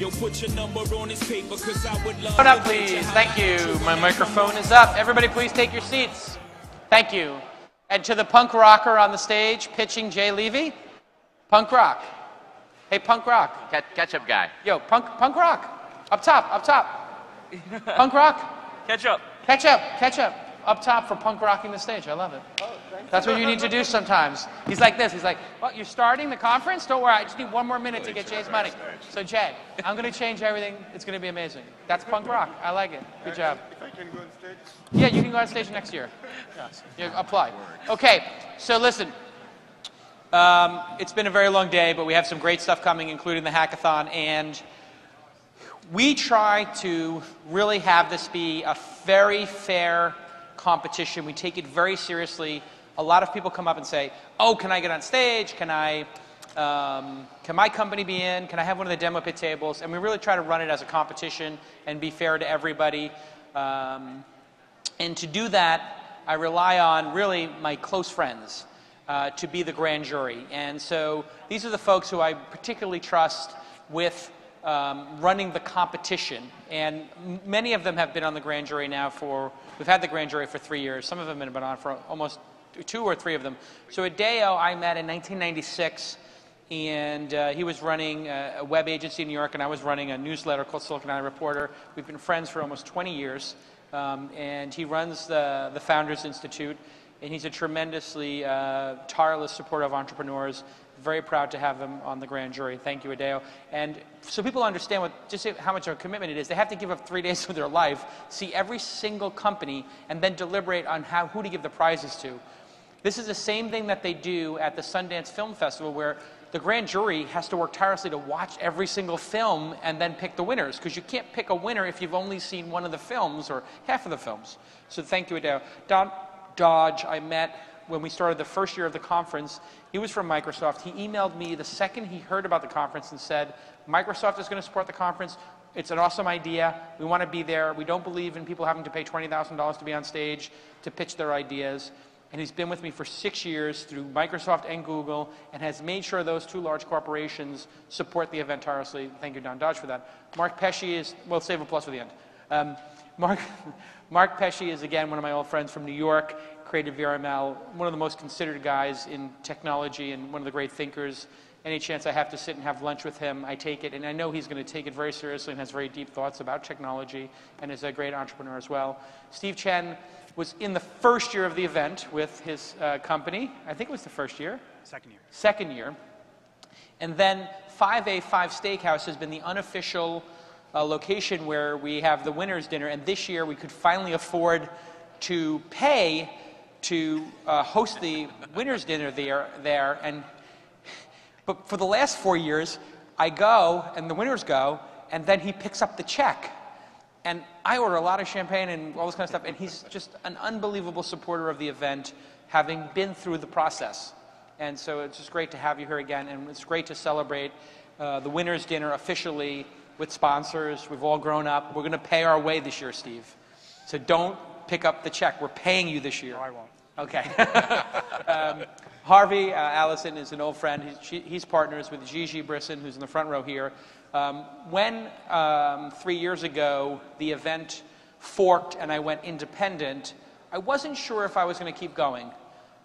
Yo, put your number on this paper, cause I would love. Hold up, please. Thank you. My microphone is up. Everybody, please take your seats. Thank you. And to the punk rocker on the stage, pitching Jay Levy. Punk rock. Hey, punk rock. Ketchup guy. Yo, punk rock. Up top. Punk rock. Ketchup. Ketchup. Up top for punk rocking the stage. I love it. That's what you need to do sometimes. He's like this. He's like, well, you're starting the conference? Don't worry. I just need one more minute to get Jay's money. So, Jay, I'm going to change everything. It's going to be amazing. That's punk rock. I like it. Good job. If I can go on stage? Yeah, you can go on stage next year. You apply. Okay, so listen. It's been a very long day, but we have some great stuff coming, including the hackathon. And we try to really have this be a very fair competition. We take it very seriously. A lot of people come up and say, oh, can I get on stage? Can my company be in? Can I have one of the demo pit tables? And we really try to run it as a competition and be fair to everybody. And to do that, I rely on really my close friends to be the grand jury. And so these are the folks who I particularly trust with running the competition. And many of them have been on the grand jury now we've had the grand jury for 3 years. Some of them have been on for almost 2 or 3 of them. So Hideo I met in 1996, and he was running a web agency in New York, and I was running a newsletter called Silicon Valley Reporter. We've been friends for almost 20 years, and he runs the Founders Institute, and he's a tremendously tireless supporter of entrepreneurs. Very proud to have him on the grand jury. Thank you, Hideo. And so people understand just how much of a commitment it is. They have to give up 3 days of their life, see every single company, and then deliberate on who to give the prizes to. This is the same thing that they do at the Sundance Film Festival, where the grand jury has to work tirelessly to watch every single film and then pick the winners, because you can't pick a winner if you've only seen one of the films or half of the films. So thank you, Hideo. Don Dodge, I met when we started the first year of the conference. He was from Microsoft. He emailed me the second he heard about the conference and said, Microsoft is going to support the conference. It's an awesome idea. We want to be there. We don't believe in people having to pay $20,000 to be on stage to pitch their ideas. And he's been with me for 6 years through Microsoft and Google, and has made sure those 2 large corporations support the event tirelessly. Thank you, Don Dodge, for that. Mark Pesce is, well, save a plus for the end. Mark Pesce is, again, one of my old friends from New York, created VRML, one of the most considered guys in technology and one of the great thinkers. Any chance I have to sit and have lunch with him, I take it. And I know he's going to take it very seriously and has very deep thoughts about technology and is a great entrepreneur as well. Steve Chen was in the first year of the event with his company. I think it was the first year. Second year. And then 5A5 Steakhouse has been the unofficial location where we have the winner's dinner. And this year we could finally afford to pay to host the winner's dinner there. But for the last 4 years, I go and the winners go, and then he picks up the check. And I order a lot of champagne and all this kind of stuff, and he's just an unbelievable supporter of the event, having been through the process. And so it's just great to have you here again, and it's great to celebrate the winner's dinner officially with sponsors. We've all grown up. We're going to pay our way this year, Steve. So don't pick up the check. We're paying you this year. No, I won't. Okay. Harvey Allison is an old friend. He's partners with Gigi Brisson, who's in the front row here. When 3 years ago the event forked and I went independent, I wasn't sure if I was going to keep going,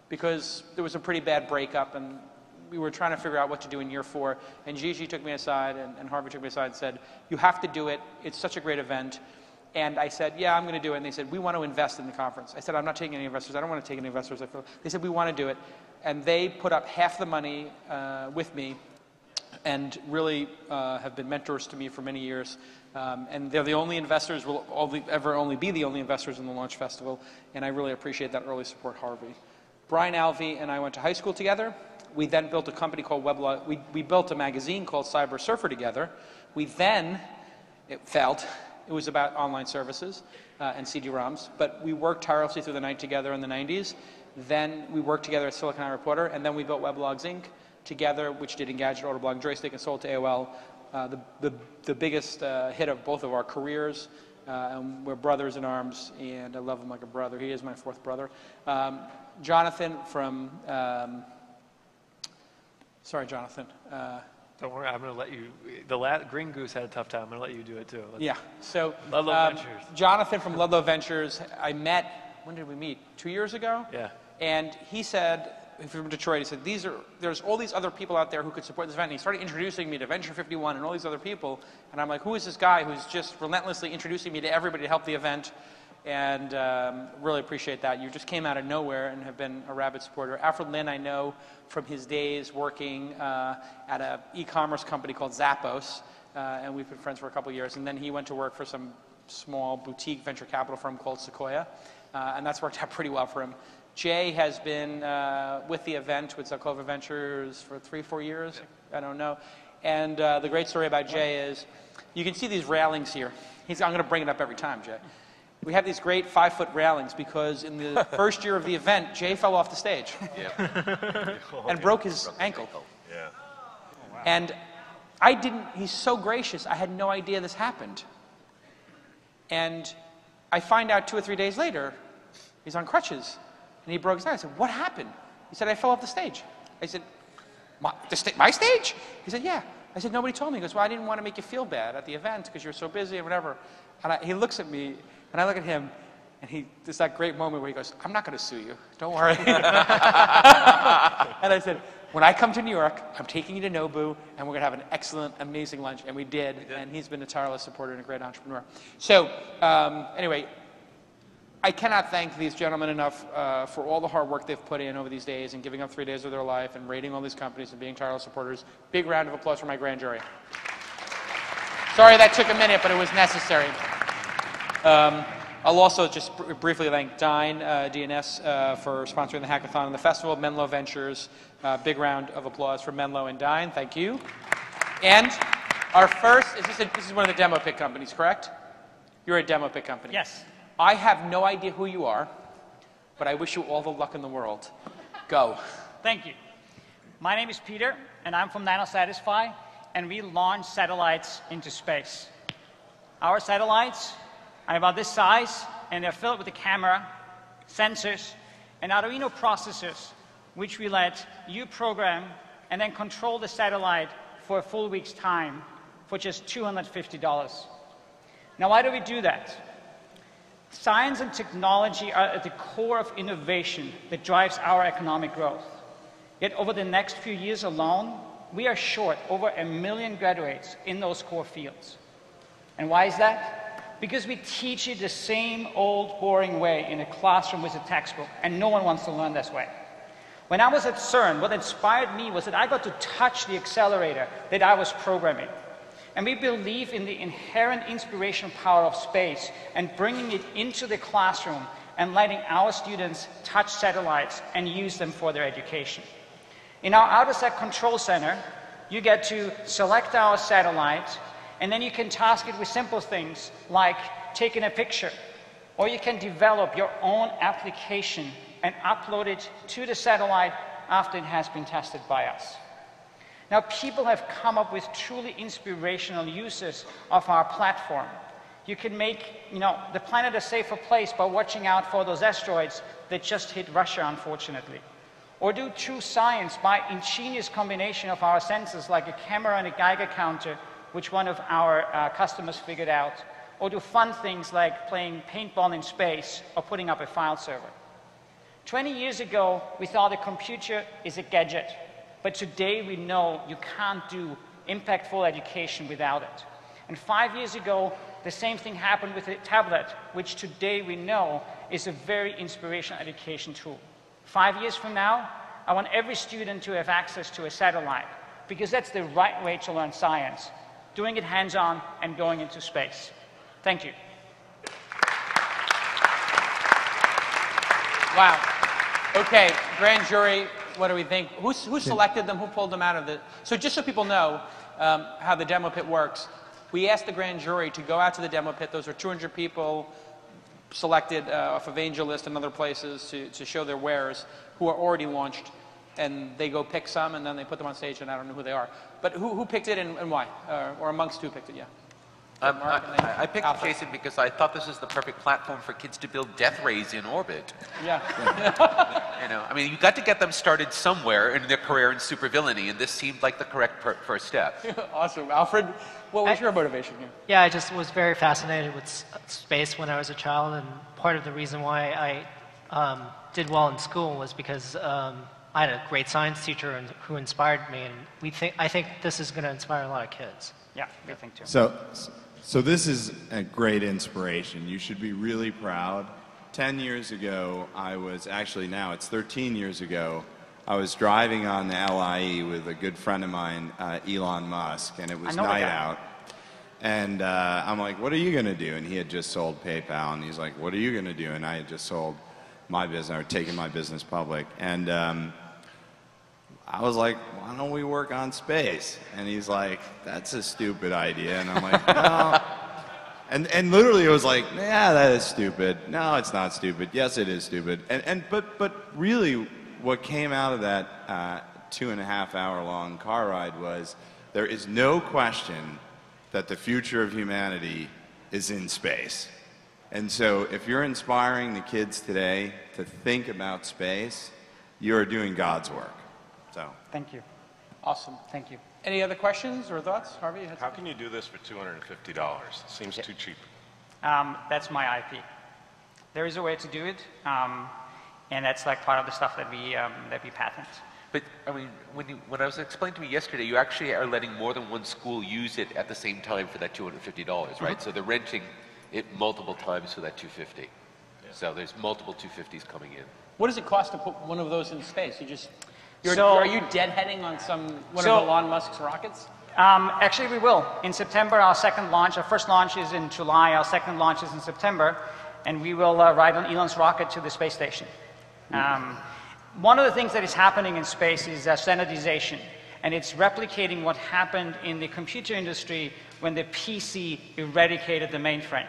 because there was a pretty bad breakup and we were trying to figure out what to do in year 4. And Gigi took me aside and Harvey took me aside and said, you have to do it. It's such a great event. And I said, yeah, I'm going to do it. And they said, we want to invest in the conference. I said, I'm not taking any investors. I don't want to take any investors. They said, we want to do it. And they put up half the money with me, and really have been mentors to me for many years. And they're the only investors, will ever only be the only investors in the Launch Festival. And I really appreciate that early support, Harvey. Brian Alvey and I went to high school together. We then built a company called Weblog. We built a magazine called Cyber Surfer together. It failed. It was about online services and CD-ROMs, but we worked tirelessly through the night together in the 90s. Then we worked together at Silicon Valley Reporter, and then we built Weblogs Inc. together, which did Engadget, Autoblog, and Joystick, and sold to AOL. The biggest hit of both of our careers. And we're brothers in arms, and I love him like a brother. He is my 4th brother. Jonathan from, sorry, Jonathan. Don't worry, I'm going to let you. Green Goose had a tough time. I'm going to let you do it too. Yeah. So Ludlow Ventures. Jonathan from Ludlow Ventures, I met, when did we meet? 2 years ago? Yeah. And he said, from Detroit, he said, there's all these other people out there who could support this event. And he started introducing me to Venture 51 and all these other people. And I'm like, who is this guy who's just relentlessly introducing me to everybody to help the event? And really appreciate that. You just came out of nowhere and have been a rabid supporter. Alfred Lin, I know from his days working at an e-commerce company called Zappos. And we've been friends for a couple of years. And then he went to work for some small boutique venture capital firm called Sequoia. And that's worked out pretty well for him. Jay has been with the event with Zelkova Ventures for 3-4 years. I don't know. And the great story about Jay is, you can see these railings here. I'm going to bring it up every time, Jay. We have these great 5-foot railings because in the first year of the event, Jay fell off the stage and broke his ankle. Yeah. And he's so gracious, I had no idea this happened. And I find out 2 or 3 days later, he's on crutches. And he broke his leg. I said, what happened? He said, I fell off the stage. I said, my stage? He said, yeah. I said, nobody told me. He goes, well, I didn't want to make you feel bad at the event because you were so busy and whatever. And he looks at me, and I look at him, and there's that great moment where he goes, I'm not going to sue you. Don't worry. And I said, when I come to New York, I'm taking you to Nobu, and we're going to have an excellent, amazing lunch. And we did. And he's been a tireless supporter and a great entrepreneur. So anyway, I cannot thank these gentlemen enough for all the hard work they've put in over these days and giving up 3 days of their life and rating all these companies and being tireless supporters. Big round of applause for my grand jury. Sorry that took a minute, but it was necessary. I'll also just briefly thank Dine, DNS, for sponsoring the Hackathon and the festival, Menlo Ventures. Big round of applause for Menlo and Dine. Thank you. And our first, this is one of the demo pick companies, correct? You're a demo pick company. Yes. I have no idea who you are, but I wish you all the luck in the world. Go. Thank you. My name is Peter, and I'm from NanoSatisfy, and we launch satellites into space. Our satellites are about this size, and they're filled with a camera, sensors, and Arduino processors, which we let you program and then control the satellite for a full week's time for just $250. Now, why do we do that? Science and technology are at the core of innovation that drives our economic growth. Yet over the next few years alone, we are short over 1 million graduates in those core fields. And why is that? Because we teach it the same old boring way in a classroom with a textbook, and no one wants to learn this way. When I was at CERN, what inspired me was that I got to touch the accelerator that I was programming. And we believe in the inherent inspirational power of space and bringing it into the classroom and letting our students touch satellites and use them for their education. In our AutoSat Control Center, you get to select our satellite, and then you can task it with simple things like taking a picture, or you can develop your own application and upload it to the satellite after it has been tested by us. Now, people have come up with truly inspirational uses of our platform. You can make, the planet a safer place by watching out for those asteroids that just hit Russia, unfortunately. Or do true science by ingenious combination of our sensors, like a camera and a Geiger counter, which one of our customers figured out. Or do fun things like playing paintball in space or putting up a file server. 20 years ago, we thought a computer is a gadget. But today we know you can't do impactful education without it. And 5 years ago, the same thing happened with a tablet, which today we know is a very inspirational education tool. 5 years from now, I want every student to have access to a satellite, because that's the right way to learn science, doing it hands-on and going into space. Thank you. Wow. Okay, grand jury, what do we think? Who selected them? Who pulled them out of the... So just so people know how the demo pit works, we asked the grand jury to go out to the demo pit. Those are 200 people selected off of AngelList and other places to show their wares who are already launched. And they go pick some, and then they put them on stage, and I don't know who they are. But who picked it and why? Or amongst who picked it, yeah. Mark, and then I picked Alfred. Jason because I thought this was the perfect platform for kids to build death rays in orbit. Yeah. You know, I mean, you got to get them started somewhere in their career in supervillainy, and this seemed like the correct first step. Awesome. Alfred, what was your motivation here? Yeah, I just was very fascinated with space when I was a child, and part of the reason why I did well in school was because I had a great science teacher who inspired me, and I think this is going to inspire a lot of kids. Yeah, we think too. So this is a great inspiration. You should be really proud. 10 years ago, now it's 13 years ago, I was driving on the LIE with a good friend of mine, Elon Musk, and it was night out. And I'm like, what are you going to do? And he had just sold PayPal, and he's like, what are you going to do? And I had just sold my business, or taken my business public. And I was like, why don't we work on space? And he's like, that's a stupid idea. And I'm like, no. And literally it was like, yeah, that is stupid. No, it's not stupid. Yes, it is stupid. But really what came out of that 2.5 hour long car ride was there is no question that the future of humanity is in space. And so if you're inspiring the kids today to think about space, you're doing God's work. So. Thank you. Awesome. Thank you. Any other questions or thoughts? Harvey? How can you do this for $250? Seems too cheap. That's my IP. There is a way to do it, and that's like part of the stuff that we patent. But I mean, when I was explained to me yesterday, you actually are letting more than one school use it at the same time for that $250, right? So they're renting it multiple times for that $250. Yeah. So there's multiple $250s coming in. What does it cost to put one of those in space? So- are you deadheading on one of Elon Musk's rockets? Actually, we will. In September, our first launch is in July, our second launch is in September, and we will ride on Elon's rocket to the space station. One of the things that is happening in space is standardization, and it's replicating what happened in the computer industry when the PC eradicated the mainframe.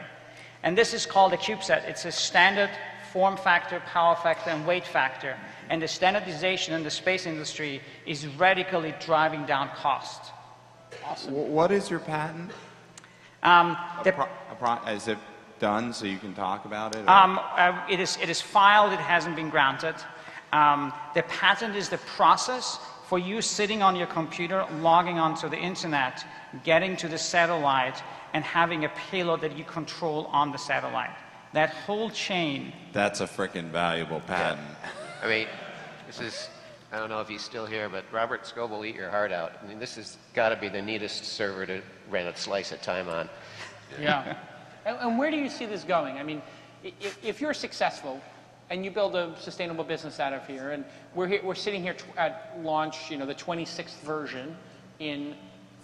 And this is called a CubeSat. It's a standard form factor, power factor, and weight factor. And the standardization in the space industry is radically driving down cost. Awesome. What is your patent? Is it done so you can talk about it? It is filed. It hasn't been granted. The patent is the process for you sitting on your computer, logging onto the internet, getting to the satellite, and having a payload that you control on the satellite. That whole chain. That's a frickin' valuable patent. I mean, I don't know if he's still here, but Robert Scoble will eat your heart out. I mean, this has got to be the neatest server to run a slice of time on. Yeah. And where do you see this going? I mean, if you're successful and you build a sustainable business out of here, and we're sitting here at launch, the 26th version in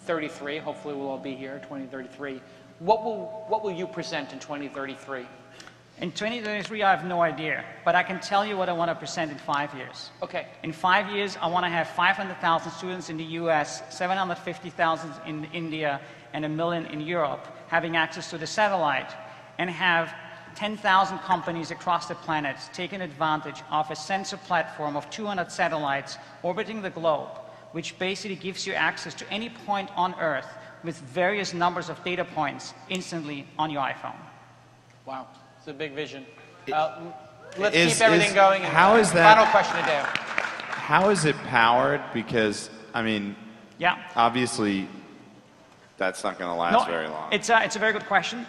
33. Hopefully we'll all be here, 2033. What will you present in 2033? In 2033, I have no idea, but I can tell you what I want to present in 5 years. Okay. In 5 years, I want to have 500,000 students in the US, 750,000 in India, and 1 million in Europe having access to the satellite, and have 10,000 companies across the planet taking advantage of a sensor platform of 200 satellites orbiting the globe, which basically gives you access to any point on Earth with various numbers of data points instantly on your iPhone. Wow. It's a big vision. Let's keep everything going. How is that? Final question today. How is it powered? Because, I mean, yeah, obviously, that's not going to last very long. It's a very good question.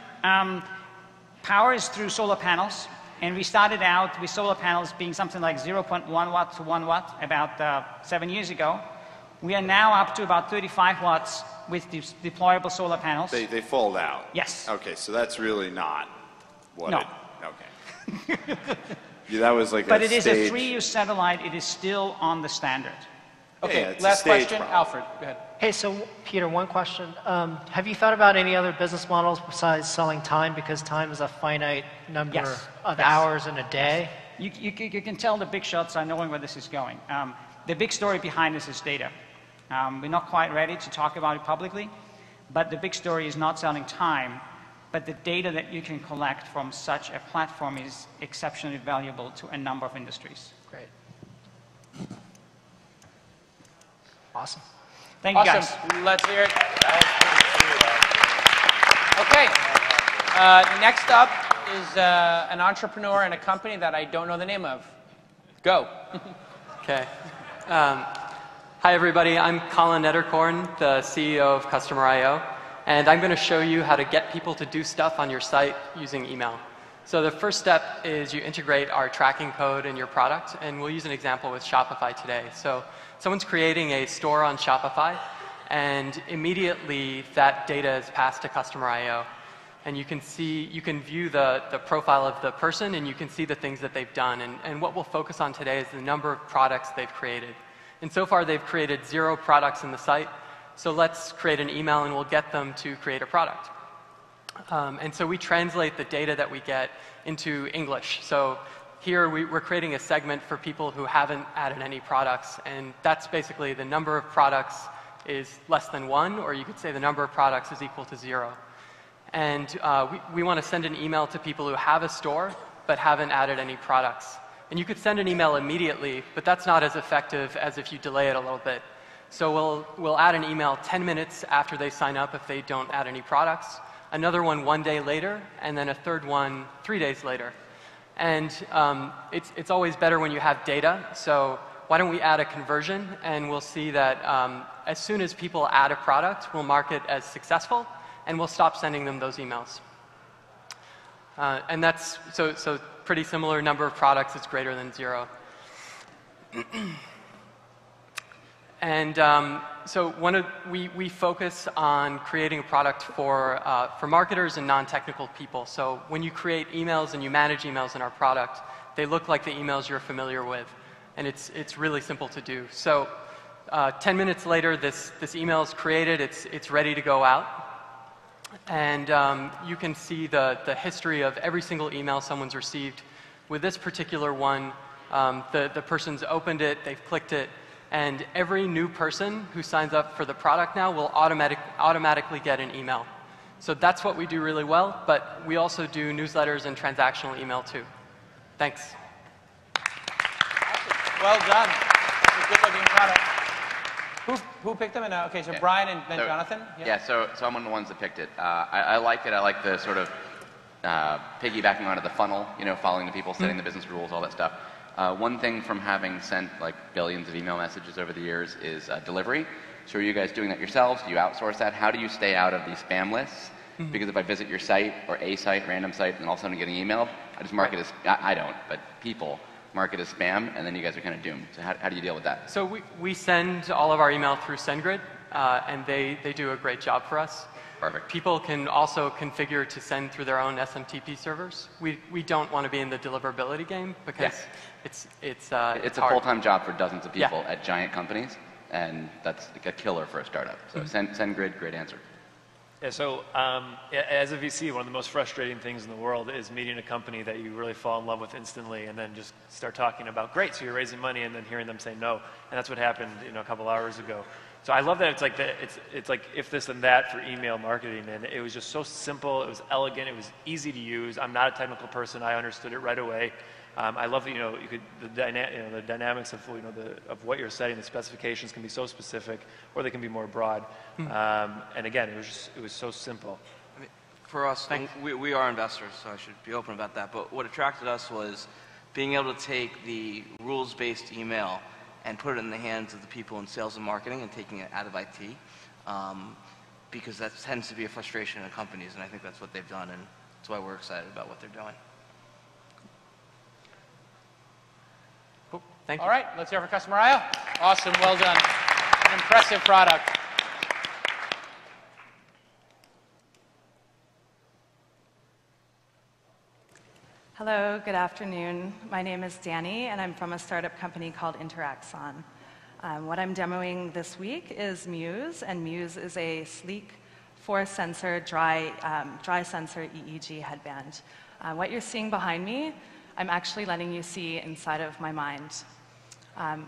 Power is through solar panels, and we started out with solar panels being something like 0.1 watt to 1 watt about 7 years ago. We are now up to about 35 watts with deployable solar panels. They fold out? Yes. Okay, so that's really not what no. Okay. Yeah, that was like but a it is stage. a 3U satellite. It is still on the standard. Okay, yeah, last question. problem. Alfred, go ahead. Hey, so Peter, one question. Have you thought about any other business models besides selling time? Because time is a finite number of hours in a day. You can tell the big shots are knowing where this is going. The big story behind this is data. We're not quite ready to talk about it publicly, but the big story is not selling time, but the data that you can collect from such a platform is exceptionally valuable to a number of industries. Great. Awesome. Thank you, guys. Awesome. Let's hear it. Okay. Next up is an entrepreneur in a company that I don't know the name of. Go. Okay. Hi, everybody. I'm Colin Nettercorn, the CEO of Customer.io, and I'm going to show you how to get people to do stuff on your site using email. So the first step is you integrate our tracking code in your product, and we'll use an example with Shopify today. So someone's creating a store on Shopify, and immediately that data is passed to Customer.io. And you can view the profile of the person, and you can see the things that they've done. And what we'll focus on today is the number of products they've created. And so far, they've created 0 products in the site. So let's create an email, and we'll get them to create a product. And so we translate the data that we get into English. So here we're creating a segment for people who haven't added any products. And that's basically the number of products is less than 1, or you could say the number of products is equal to 0. And we want to send an email to people who have a store but haven't added any products. And you could send an email immediately, but that's not as effective as if you delay it a little bit. So we'll add an email 10 minutes after they sign up if they don't add any products, another one 1 day later, and then a third one 3 days later. And it's always better when you have data. So why don't we add a conversion, and we'll see that as soon as people add a product, we'll mark it as successful, and we'll stop sending them those emails. And that's so pretty similar number of products is greater than 0. And so we focus on creating a product for marketers and non-technical people. So when you create emails and you manage emails in our product, they look like the emails you're familiar with, and it's really simple to do. So 10 minutes later, this email is created. It's ready to go out. And you can see the history of every single email someone's received. With this particular one, the person's opened it, they've clicked it, and every new person who signs up for the product now will automatically get an email. So that's what we do really well, but we also do newsletters and transactional email too. Thanks. Awesome. Well done. It's a good-looking product. Who picked them? Okay, so Brian and then Jonathan? Yeah, so I'm one of the ones that picked it. I like it. I like the sort of piggybacking onto the funnel, following the people, setting the business rules, all that stuff. One thing from having sent like billions of email messages over the years is delivery. So are you guys doing that yourselves? Do you outsource that? How do you stay out of these spam lists? Because if I visit your site or a site, random site, and all of a sudden I'm getting emailed, I just mark it as, I don't, but people mark it as spam, and then you guys are kind of doomed. So how do you deal with that? So we send all of our email through SendGrid, and they do a great job for us. Perfect. People can also configure to send through their own SMTP servers. We don't want to be in the deliverability game because it's a full-time job for dozens of people at giant companies, and that's like a killer for a startup. So SendGrid, great answer. Yeah, so as a VC, one of the most frustrating things in the world is meeting a company that you really fall in love with instantly and then just start talking about, great, so you're raising money, and then hearing them say no. And that's what happened a couple hours ago. So I love that it's like if this and that for email marketing, and it was just so simple, it was elegant, it was easy to use. I'm not a technical person, I understood it right away. I love that the dynamics of of what you're setting. The specifications can be so specific, or they can be more broad. And again, it was so simple. I mean, for us, we are investors, so I should be open about that. But what attracted us was being able to take the rules-based email and put it in the hands of the people in sales and marketing and taking it out of IT, because that tends to be a frustration in companies, and I think that's what they've done, and that's why we're excited about what they're doing. Cool. Thank you. All right, let's hear for Customer.io. Awesome, well done. An impressive product. Hello, good afternoon. My name is Danny, and I'm from a startup company called Interaxon. What I'm demoing this week is Muse, and Muse is a sleek, four-sensor, dry sensor EEG headband. What you're seeing behind me, I'm actually letting you see inside of my mind.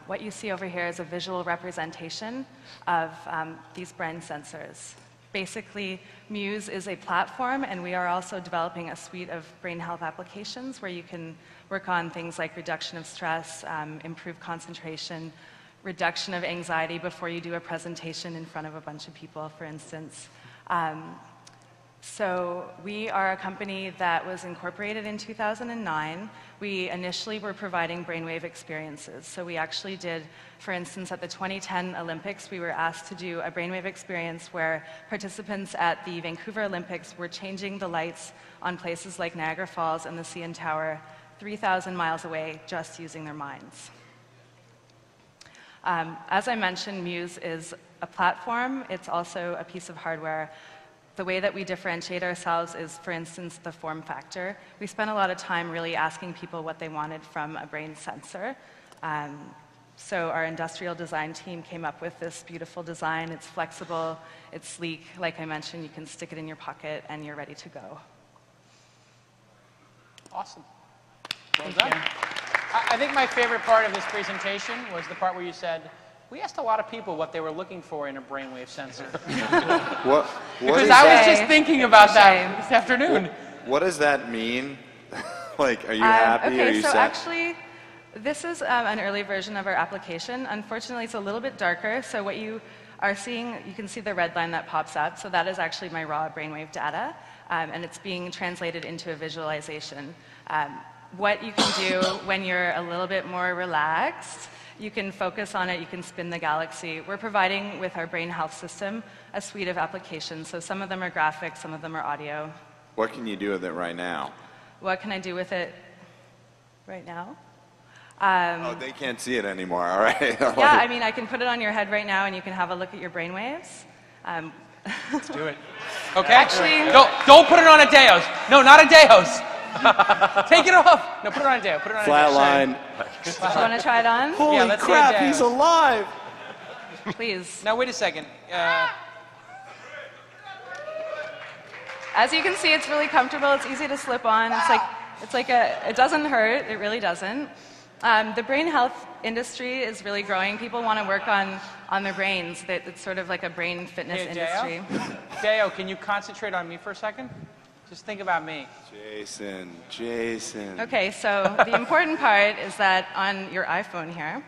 What you see over here is a visual representation of these brain sensors. Basically, Muse is a platform, and we are also developing a suite of brain health applications where you can work on things like reduction of stress, improved concentration, reduction of anxiety before you do a presentation in front of a bunch of people, for instance. So we are a company that was incorporated in 2009. We initially were providing brainwave experiences. So we actually did, for instance, at the 2010 Olympics, we were asked to do a brainwave experience where participants at the Vancouver Olympics were changing the lights on places like Niagara Falls and the CN Tower 3,000 miles away just using their minds. As I mentioned, Muse is a platform. It's also a piece of hardware. The way that we differentiate ourselves is, for instance, the form factor. We spent a lot of time really asking people what they wanted from a brain sensor. So our industrial design team came up with this beautiful design. It's flexible, it's sleek. Like I mentioned, you can stick it in your pocket and you're ready to go. Awesome. Well done. I think my favorite part of this presentation was the part where you said, we asked a lot of people what they were looking for in a brainwave sensor. Because I was just thinking about that this afternoon. What does that mean? Like, are you happy? Okay, are you so sad? actually, this is an early version of our application. Unfortunately, it's a little bit darker. So what you are seeing, you can see the red line that pops up. So that is actually my raw brainwave data, and it's being translated into a visualization. What you can do when you're a little bit more relaxed, you can focus on it, you can spin the galaxy. We're providing, with our brain health system, a suite of applications. So some of them are graphics, some of them are audio. What can you do with it right now? What can I do with it right now? Oh, they can't see it anymore, all right? Yeah, I mean, I can put it on your head right now and you can have a look at your brain waves. Let's do it. Okay. Actually, don't put it on a Deos. No, not a Deos. Take it off. No, put it on a Deo. Put it on Flatline. Do you want to try it on? Holy let's crap, see a he's Deo. alive. Please. Now, wait a second. As you can see, it's really comfortable. It's easy to slip on. It doesn't hurt. It really doesn't. The brain health industry is really growing. People want to work on their brains. It's sort of like a brain fitness industry. Deo, can you concentrate on me for a second? Just think about me. Jason. Okay, so the important part is that on your iPhone here,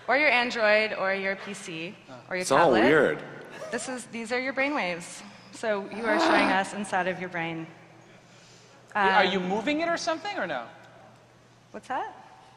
or your Android, or your PC, or your It's tablet. all weird. These are your brain waves. So you are showing us inside of your brain. Are you moving it or something, or no? What's that?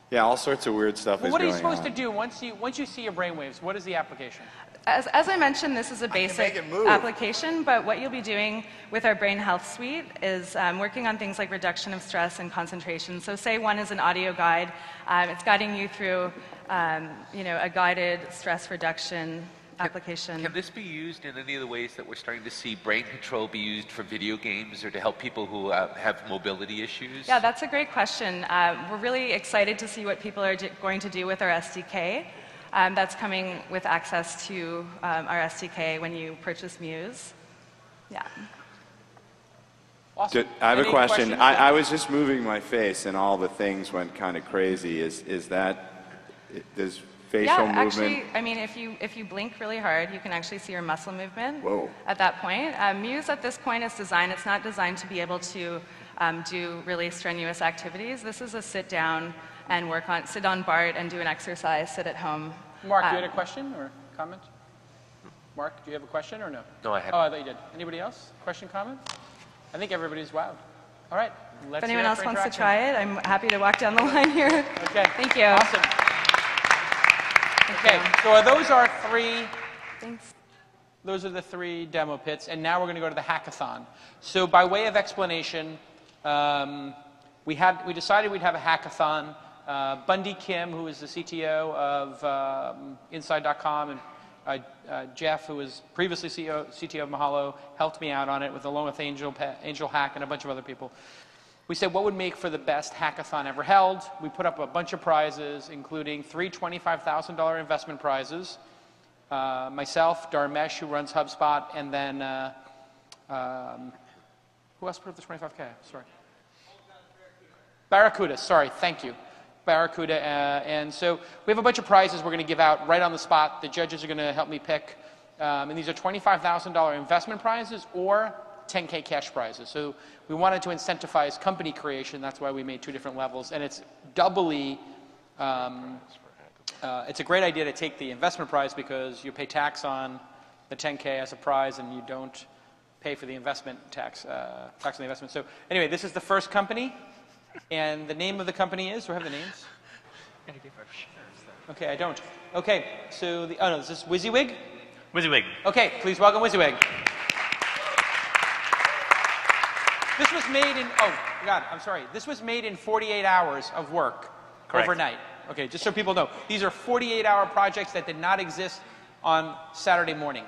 Yeah, all sorts of weird stuff Well, is what are going you supposed on. to do once you see your brainwaves? What is the application? As I mentioned, this is a basic application, but what you'll be doing with our Brain Health Suite is working on things like reduction of stress and concentration. So say one is an audio guide. It's guiding you through a guided stress reduction application. Can this be used in any of the ways that we're starting to see brain control be used for video games or to help people who have mobility issues? Yeah, that's a great question. We're really excited to see what people are going to do with our SDK. That's coming with access to our SDK when you purchase Muse. Yeah. Awesome. I have a Any question. questions? I was just moving my face and all the things went kind of crazy. Is that, does facial movement? Actually, I mean, if you blink really hard, you can actually see your muscle movement. Whoa. At that point. Muse at this point is designed, it's not designed to be able to do really strenuous activities. This is a sit down and sit on BART and do an exercise, sit at home. Mark, you had a question or comment? Mark, do you have a question or no? No, I haven't. Oh, I thought you did. Anybody else? Question, comment? I think everybody's wowed. All right. Let's If anyone hear it else for wants to interaction. try it, I'm happy to walk down the line here. Okay. Thank you. Awesome. Okay, so those are three. Thanks. Those are the three demo pits, and now we're going to go to the hackathon. So by way of explanation, we decided we'd have a hackathon. Bundy Kim, who is the CTO of Inside.com, and Jeff, who was previously CTO of Mahalo, helped me out on it, along with Angel Hack and a bunch of other people. We said, what would make for the best hackathon ever held? We put up a bunch of prizes, including 3 $25,000 investment prizes. Myself, Dharmesh, who runs HubSpot, and then who else put up the 25K? Sorry. Barracuda, sorry, thank you. Barracuda, and so we have a bunch of prizes we're going to give out right on the spot. The judges are going to help me pick, and these are $25,000 investment prizes or 10K cash prizes. So we wanted to incentivize company creation. That's why we made 2 different levels, and it's doubly. It's a great idea to take the investment prize because you pay tax on the 10K as a prize, and you don't pay for the investment tax on the investment. So anyway, this is the first company, and the name of the company is. Do I have the names? Okay, I don't. Okay, so oh no, this is WYSIWYG? WYSIWYG. Okay, please welcome WYSIWYG. This was made in, oh God, I'm sorry. This was made in 48 hours of work. Correct. Overnight. Okay, just so people know. These are 48-hour projects that did not exist on Saturday morning.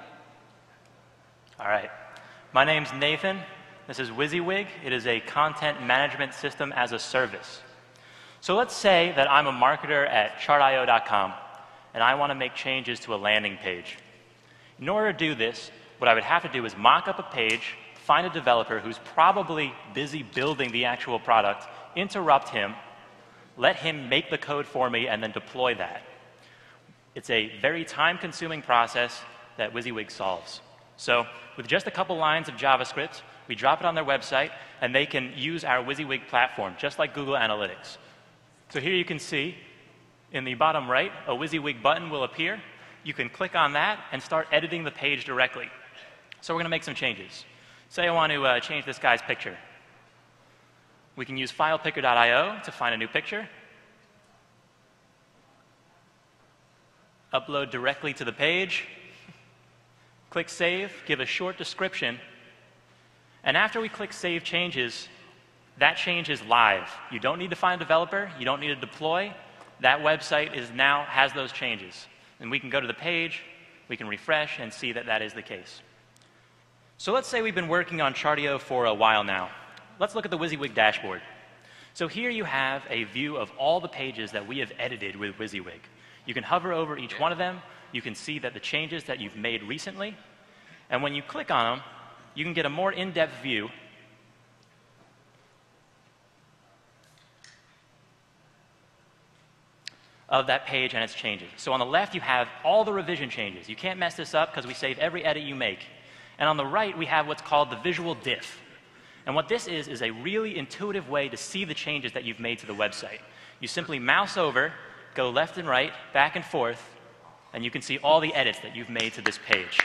All right. My name's Nathan. This is WYSIWYG. It is a content management system as a service. So let's say that I'm a marketer at chartio.com and I want to make changes to a landing page. In order to do this, what I would have to do is mock up a page, find a developer who's probably busy building the actual product, interrupt him, let him make the code for me, and then deploy that. It's a very time-consuming process that WYSIWYG solves. So with just a couple lines of JavaScript, we drop it on their website, and they can use our WYSIWYG platform, just like Google Analytics. So here you can see, in the bottom right, a WYSIWYG button will appear. You can click on that and start editing the page directly. So we're going to make some changes. Say I want to change this guy's picture. We can use filepicker.io to find a new picture. Upload directly to the page. Click Save, give a short description. And after we click Save Changes, that change is live. You don't need to find a developer. You don't need to deploy. That website has those changes. And we can go to the page, we can refresh, and see that that is the case. So let's say we've been working on Chartio for a while now. Let's look at the WYSIWYG dashboard. So here you have a view of all the pages that we have edited with WYSIWYG. You can hover over each one of them. You can see that the changes that you've made recently. And when you click on them, you can get a more in-depth view of that page and its changes. So on the left, you have all the revision changes. You can't mess this up because we save every edit you make. And on the right, we have what's called the visual diff. And what this is a really intuitive way to see the changes that you've made to the website. You simply mouse over, go left and right, back and forth, and you can see all the edits that you've made to this page.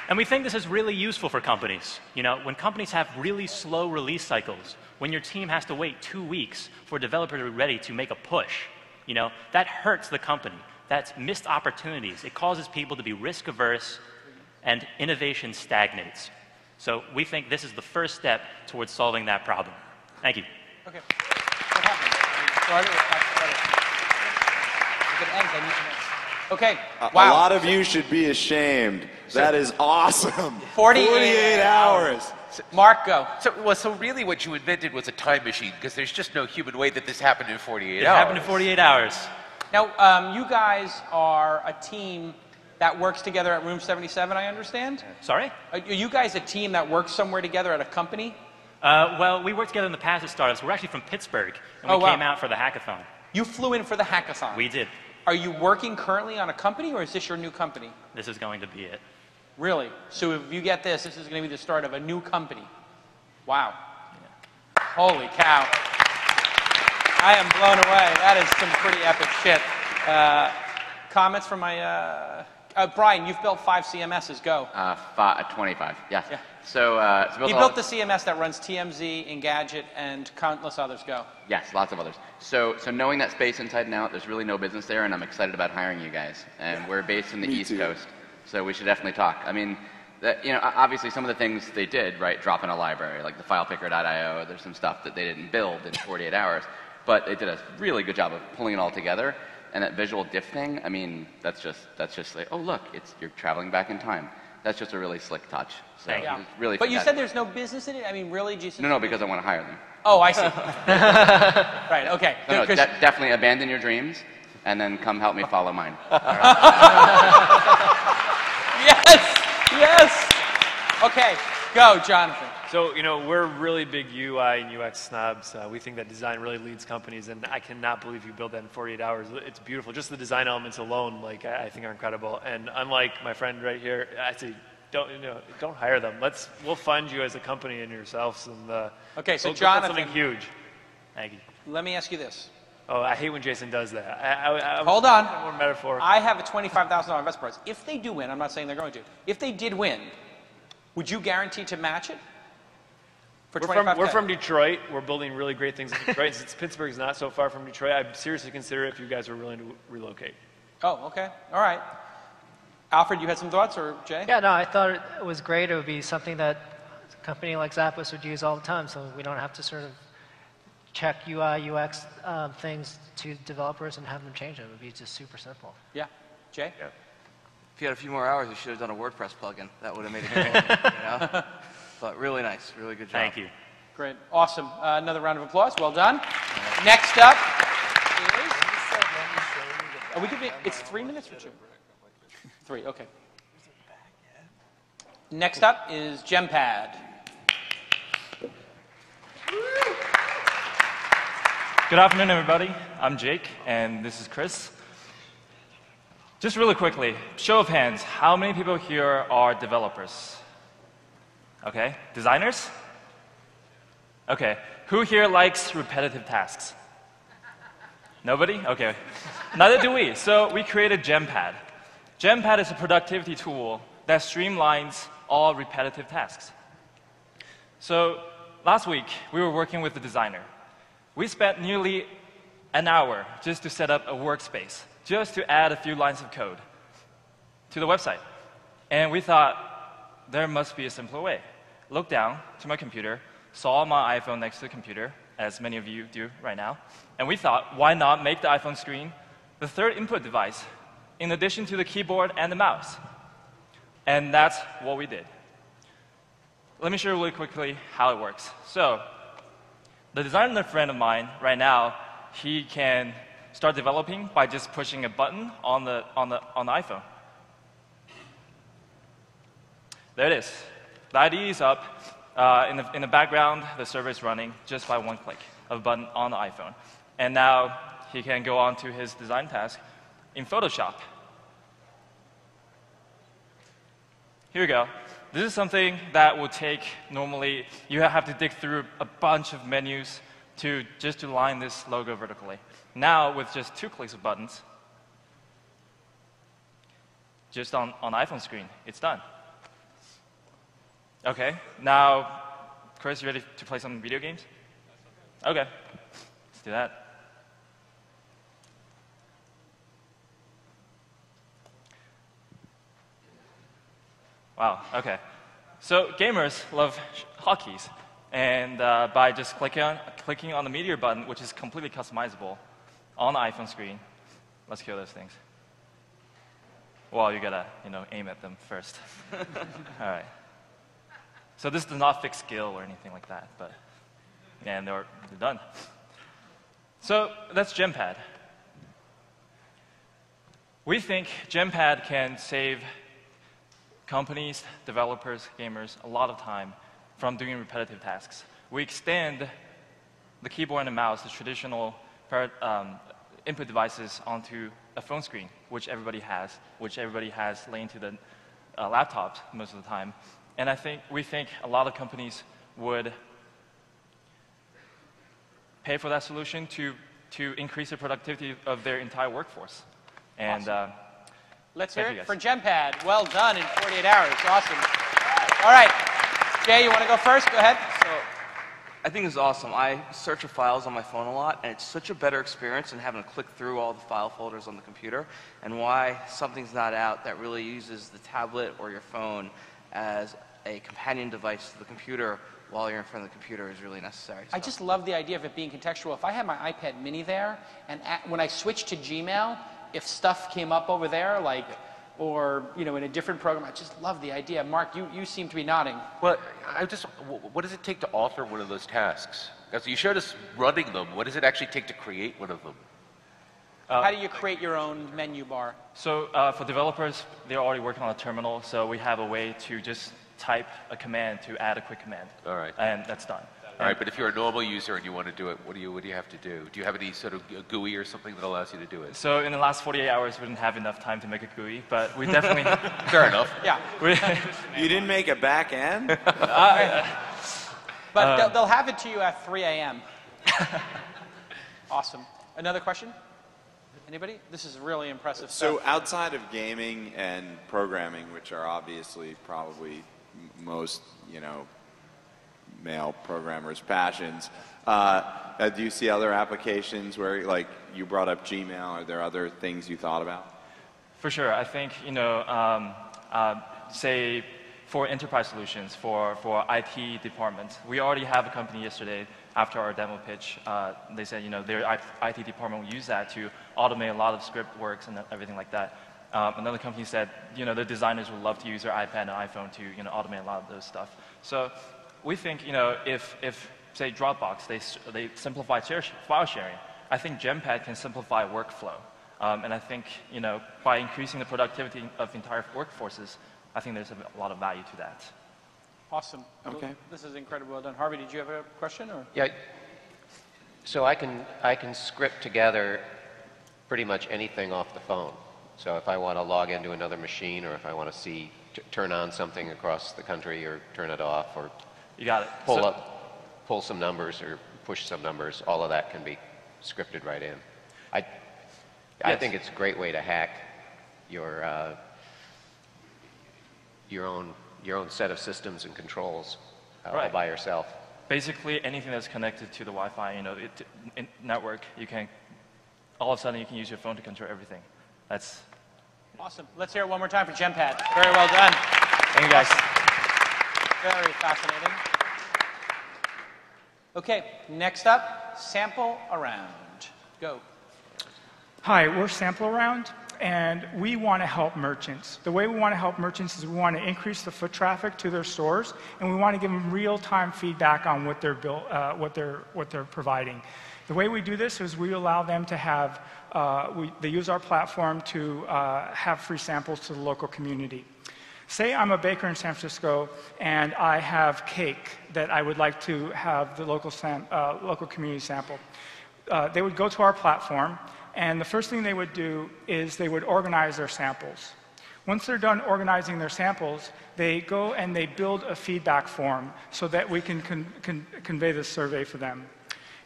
And we think this is really useful for companies. You know, when companies have really slow release cycles, when your team has to wait 2 weeks for a developer to be ready to make a push, you know, that hurts the company. That's missed opportunities. It causes people to be risk averse, and innovation stagnates. So we think this is the first step towards solving that problem. Thank you. Okay. What happened? If it ends, I need to know. Okay. Wow. A lot of you should be ashamed. That is awesome. 48 hours. Mark, go. So really what you invented was a time machine, because there's just no human way that this happened in 48 hours. It happened in 48 hours. Now, you guys are a team that works together at Room 77, I understand? Sorry? Are you guys a team that works somewhere together at a company? Well, we worked together in the past at startups. We're actually from Pittsburgh, and we came out for the hackathon. You flew in for the hackathon? We did. Are you working currently on a company, or is this your new company? This is going to be it. Really? So if you get this, this is going to be the start of a new company. Wow. Yeah. Holy cow. I am blown away. That is some pretty epic shit. Comments from my... Brian, you've built 5 CMSs. Go. 25, yes. Yeah. So, he built the CMS that runs TMZ, Engadget, and countless others. Go. Yes, lots of others. So knowing that space inside and out, there's really no business there, and I'm excited about hiring you guys. And we're based in the East Coast, so we should definitely talk. I mean, you know, obviously some of the things they did, right, drop in a library, like the filepicker.io, there's some stuff that they didn't build in 48 hours, but they did a really good job of pulling it all together. And that visual diff thing, I mean, that's just like, oh look, you're traveling back in time. That's just a really slick touch. So yeah. It's really but fantastic. you said there's no business in it? I mean, really? No, because I want to hire them. Oh, I see. Right, okay. No, definitely abandon your dreams and then come help me follow mine. Yes! Yes! Okay, go, Jonathan. So, you know, we're really big UI and UX snobs. We think that design really leads companies, and I cannot believe you built that in 48 hours. It's beautiful. Just the design elements alone, like, I think are incredible. And unlike my friend right here, I say, don't hire them. We'll fund you as a company and yourselves. And okay, so we'll Jonathan, something huge. Thank you. Let me ask you this. Oh, I hate when Jason does that. Hold on. More metaphor. I have a $25,000 investment prize. If they do win, I'm not saying they're going to. If they did win, would you guarantee to match it? For We're from Detroit. We're building really great things in Detroit. Since Pittsburgh's not so far from Detroit, I'd seriously consider it if you guys were willing to relocate. Oh, okay. All right. Alfred, you had some thoughts, or Jay? Yeah, no, I thought it was great. It would be something that a company like Zappos would use all the time, so we don't have to sort of check UI, UX things to developers and have them change it. It would be just super simple. Yeah. Jay? Yeah. If you had a few more hours, you should have done a WordPress plugin. That would have made it cool, you know? But really nice. Really good job. Thank you. Great. Awesome. Another round of applause. Well done. Next up is... Oh, we could be, it's 3 minutes or 2? 3, okay. Next up is GemPad. Good afternoon, everybody. I'm Jake, and this is Chris. Just really quickly, show of hands, how many people here are developers? Okay, designers? Okay, who here likes repetitive tasks? Nobody? Okay, neither do we. So we created GemPad. GemPad is a productivity tool that streamlines all repetitive tasks. So last week, we were working with the designer. We spent nearly an hour just to set up a workspace, just to add a few lines of code to the website. And we thought, there must be a simpler way. Looked down to my computer, saw my iPhone next to the computer, as many of you do right now, and we thought, why not make the iPhone screen the third input device, in addition to the keyboard and the mouse? And that's what we did. Let me show you really quickly how it works. So, the designer friend of mine right now, he can start developing by just pushing a button on the iPhone. There it is. The IDE is up. In the background, the server is running just by one click of a button on the iPhone. And now he can go on to his design task in Photoshop. Here we go. This is something that would take, normally, you have to dig through a bunch of menus just to line this logo vertically. Now, with just 2 clicks of buttons, just on iPhone screen, it's done. Okay, now, Chris, you ready to play some video games? Okay, let's do that. Wow, okay. So gamers love hotkeys, and by just clicking on the meteor button, which is completely customizable on the iPhone screen, let's kill those things. Well, you gotta, aim at them first. All right. So this does not fix skill or anything like that, but and they're done. So that's GemPad. We think GemPad can save companies, developers, gamers, a lot of time from doing repetitive tasks. We extend the keyboard and the mouse, the traditional input devices, onto a phone screen, which everybody has laying to the laptops most of the time. And we think a lot of companies would pay for that solution to increase the productivity of their entire workforce. And awesome. Let's hear it for GemPad. Well done in 48 hours. Awesome. All right. Jay, you want to go first? Go ahead. So, I think it's awesome. I search for files on my phone a lot, and it's such a better experience than having to click through all the file folders on the computer, and why something's not out that really uses the tablet or your phone as a companion device to the computer while you're in front of the computer is really necessary. So. I just love the idea of it being contextual. If I had my iPad mini there, and when I switched to Gmail, if stuff came up over there, or in a different program, I just love the idea. Mark, you seem to be nodding. Well, what does it take to alter one of those tasks? Because you showed us running them. What does it actually take to create one of them? How do you create your own menu bar? So for developers, they're already working on a terminal, so we have a way to just type a command to add a quick command. All right. And that's done. All right, but if you're a normal user and you want to do it, what do you have to do? Do you have any sort of GUI or something that allows you to do it? So in the last 48 hours, we didn't have enough time to make a GUI, but we definitely... Fair enough. Yeah. You didn't make a back end? But they'll have it to you at 3 a.m. Awesome. Another question? Anybody? This is really impressive So stuff. outside of gaming and programming, which are obviously probably most, male programmers' passions, do you see other applications where, like, you brought up Gmail? Are there other things you thought about? For sure. I think, say, for enterprise solutions, for IT departments, we already have a company yesterday after our demo pitch. They said, their IT department will use that to automate a lot of script works and everything like that. Another company said, the designers would love to use their iPad and iPhone to, automate a lot of those stuff. So we think, if say Dropbox, they simplify file sharing, I think Gempad can simplify workflow. And I think, by increasing the productivity of entire workforces, I think there's a lot of value to that. Awesome. Okay. This is incredibly well done. Harvey, did you have a question? Or? Yeah. So I can script together pretty much anything off the phone. So if I want to log into another machine, or if I want to turn on something across the country, or turn it off, or you got it. pull some numbers or push some numbers, all of that can be scripted right in. I think it's a great way to hack your own set of systems and controls all by yourself. Basically, anything that's connected to the Wi-Fi, network, all of a sudden you can use your phone to control everything. That's awesome. Let's hear it one more time for Gempad. Very well done. Thank you, guys. Very fascinating. Okay, next up, Sample Around. Go. Hi, we're Sample Around, and we want to help merchants. The way we want to help merchants is we want to increase the foot traffic to their stores, and we want to give them real-time feedback on what they're providing. The way we do this is we allow them to have, they use our platform to have free samples to the local community. Say I'm a baker in San Francisco and I have cake that I would like to have the local community sample. They would go to our platform, and the first thing they would do is they would organize their samples. Once they're done organizing their samples, they go and they build a feedback form so that we can convey the survey for them.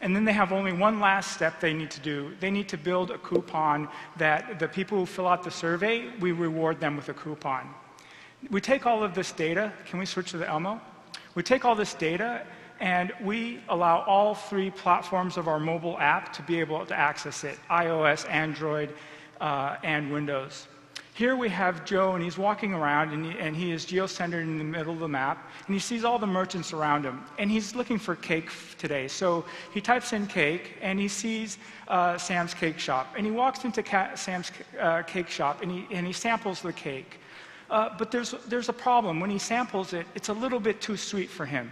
And then they have only one last step they need to do. They need to build a coupon that the people who fill out the survey, we reward them with a coupon. We take all of this data. Can we switch to the Elmo? We take all this data and we allow all 3 platforms of our mobile app to be able to access it: iOS, Android, and Windows. Here we have Joe, and he's walking around, and he is geo-centered in the middle of the map, and he sees all the merchants around him, and he's looking for cake today. So he types in cake, and he sees Sam's Cake Shop, and he walks into Sam's Cake Shop, and he samples the cake. But there's a problem. When he samples it, it's a little bit too sweet for him.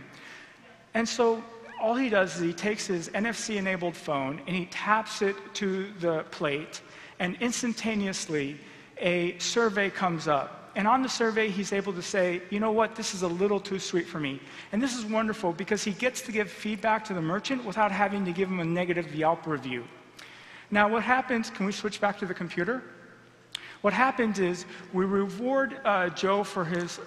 And so all he does is he takes his NFC-enabled phone, and he taps it to the plate, and instantaneously, a survey comes up. And on the survey, he's able to say, you know what, this is a little too sweet for me. And this is wonderful because he gets to give feedback to the merchant without having to give him a negative Yelp review. Now what happens, can we switch back to the computer? What happens is we reward Joe for his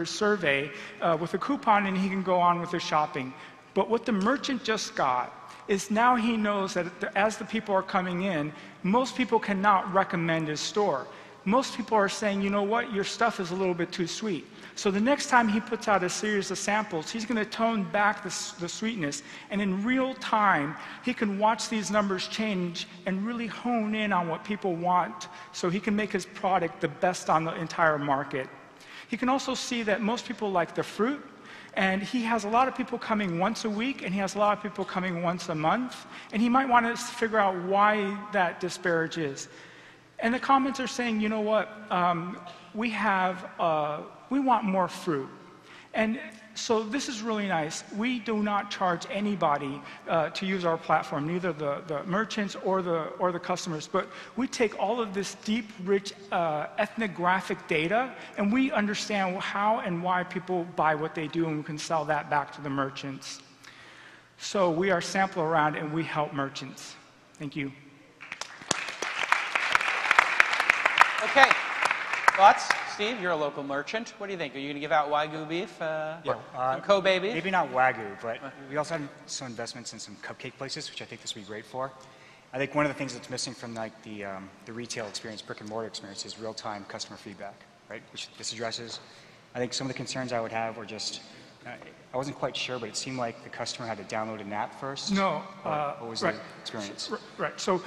survey with a coupon, and he can go on with his shopping. But what the merchant just got is now he knows that as the people are coming in, most people cannot recommend his store. Most people are saying, you know what, your stuff is a little bit too sweet. So the next time he puts out a series of samples, he's going to tone back the sweetness, and in real time, he can watch these numbers change and really hone in on what people want so he can make his product the best on the entire market. He can also see that most people like the fruit, and he has a lot of people coming once a week, and he has a lot of people coming once a month, and he might want to figure out why that disparage is. And the comments are saying, you know what, we want more fruit. And so this is really nice. We do not charge anybody to use our platform, neither the merchants or the customers. But we take all of this deep, rich ethnographic data, and we understand how and why people buy what they do, and we can sell that back to the merchants. So we are Sample Around, and we help merchants. Thank you. Okay. Thoughts? Steve, you're a local merchant. What do you think? Are you going to give out Wagyu beef? Some Kobe beef? Maybe not Wagyu, but we also have some investments in some cupcake places, which I think this would be great for. I think one of the things that's missing from like the retail experience, brick and mortar experience, is real-time customer feedback, right? Which this addresses. I think some of the concerns I would have were just, I wasn't quite sure, but it seemed like the customer had to download an app first. No. What was right. the experience? Right. So